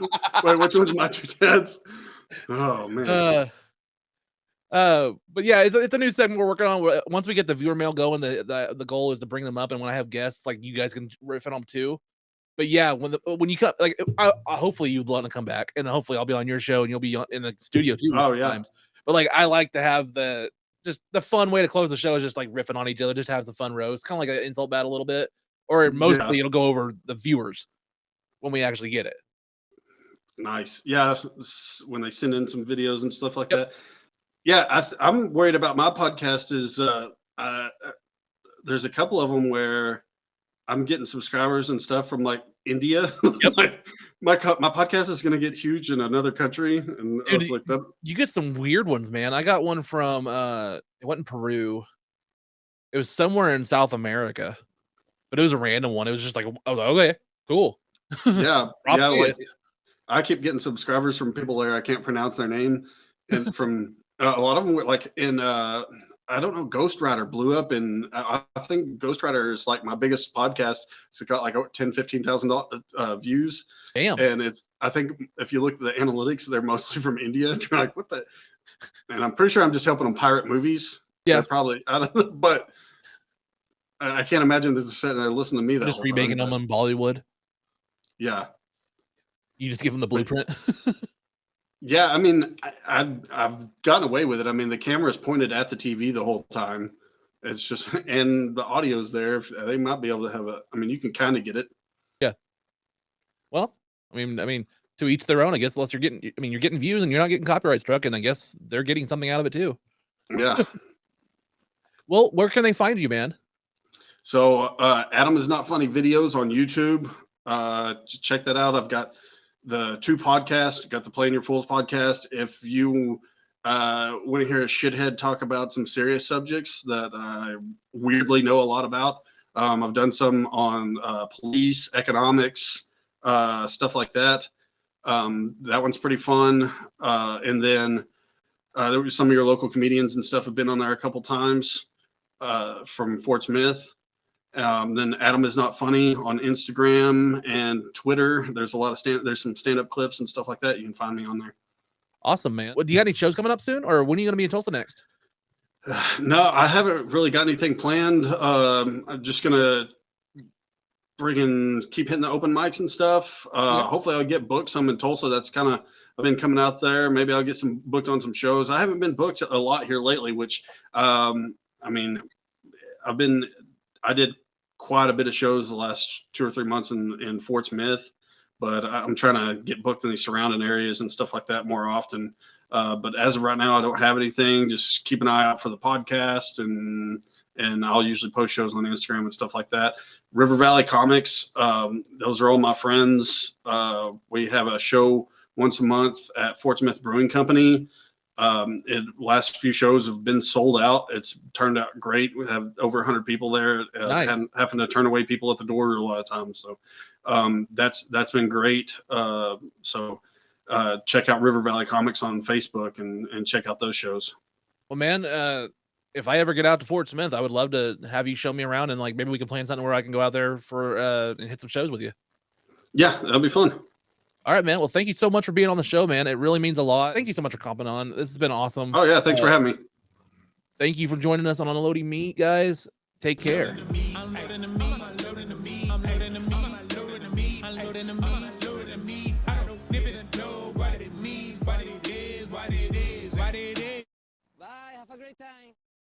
Wait, which one's My Two Dads? Oh, man. But yeah, it's a new segment we're working on. Once we get the viewer mail going, the goal is to bring them up, and when I have guests, like, you guys can riff on them too. But yeah, when you come, like, hopefully you'd want to come back, and hopefully I'll be on your show and you'll be in the studio too. Oh yeah. Times. But like, I like to have the fun way to close the show is just like riffing on each other, just have some fun roast, kind of like an insult battle a little bit, or mostly it'll go over the viewers when we actually get it. Nice. Yeah, when they send in some videos and stuff like that. Yeah, I'm worried about my podcast. Is there's a couple of them where I'm getting subscribers and stuff from like India. Yep. Like, my podcast is going to get huge in another country, and dude, I was like, that. You get some weird ones, man. I got one from it wasn't Peru. It was somewhere in South America, but it was a random one. It was just like, I was like, okay, cool. Yeah, yeah. Like, I keep getting subscribers from people there. I can't pronounce their name, and from a lot of them, like in I don't know, Ghost Rider blew up, and I think Ghost Rider is like my biggest podcast. It's got like 10,000-15,000 views. Damn. And I think if you look at the analytics, they're mostly from India. You're like, what the? And I'm pretty sure I'm just helping them pirate movies. Yeah. They're probably, I don't know, but I can't imagine that they're sitting there listening to me. Just remaking them in Bollywood. Yeah. You just give them the blueprint. Yeah, I mean, I've gotten away with it. I mean, the camera is pointed at the TV the whole time. It's just, and the audio's there. They might be able to have I mean, you can kind of get it. Yeah. Well, I mean, to each their own, I guess. Unless you're getting views and you're not getting copyright struck, and I guess they're getting something out of it too. Yeah. Well, where can they find you, man? So Adam is Not Funny videos on YouTube. Just check that out. I've got the 2 podcasts. Got the Playing Your Fools podcast. If you want to hear a shithead talk about some serious subjects that I weirdly know a lot about, I've done some on police, economics, stuff like that. That one's pretty fun. And then there were some of your local comedians and stuff have been on there a couple times from Fort Smith. Then Adam is Not Funny on Instagram and Twitter. There's a lot of there's some stand-up clips and stuff like that. You can find me on there. Awesome, man. Well, do you got any shows coming up soon, or when are you going to be in Tulsa next? No, I haven't really got anything planned. I'm just gonna keep hitting the open mics and stuff. Hopefully I'll get booked some in Tulsa. That's kind of, I've been coming out there. Maybe I'll get some booked on some shows. I haven't been booked a lot here lately, which I mean, I did quite a bit of shows the last 2 or 3 months in Fort Smith, but I'm trying to get booked in these surrounding areas and stuff like that more often. But as of right now, I don't have anything. Just keep an eye out for the podcast, and I'll usually post shows on Instagram and stuff like that. River Valley Comics, those are all my friends. We have a show once a month at Fort Smith Brewing Company. Last few shows have been sold out. It's turned out great. We have over 100 people there. Nice. Having to turn away people at the door a lot of times. So that's been great. So check out River Valley Comics on Facebook and check out those shows. Well, man, if I ever get out to Fort Smith, I would love to have you show me around, and like maybe we can plan something where I can go out there for and hit some shows with you. Yeah, that'll be fun. All right, man. Well, thank you so much for being on the show, man. It really means a lot. Thank you so much for coming on. This has been awesome. Oh yeah, thanks for having me. Thank you for joining us on Unloading Meat, guys. Take care. Bye. Have a great time.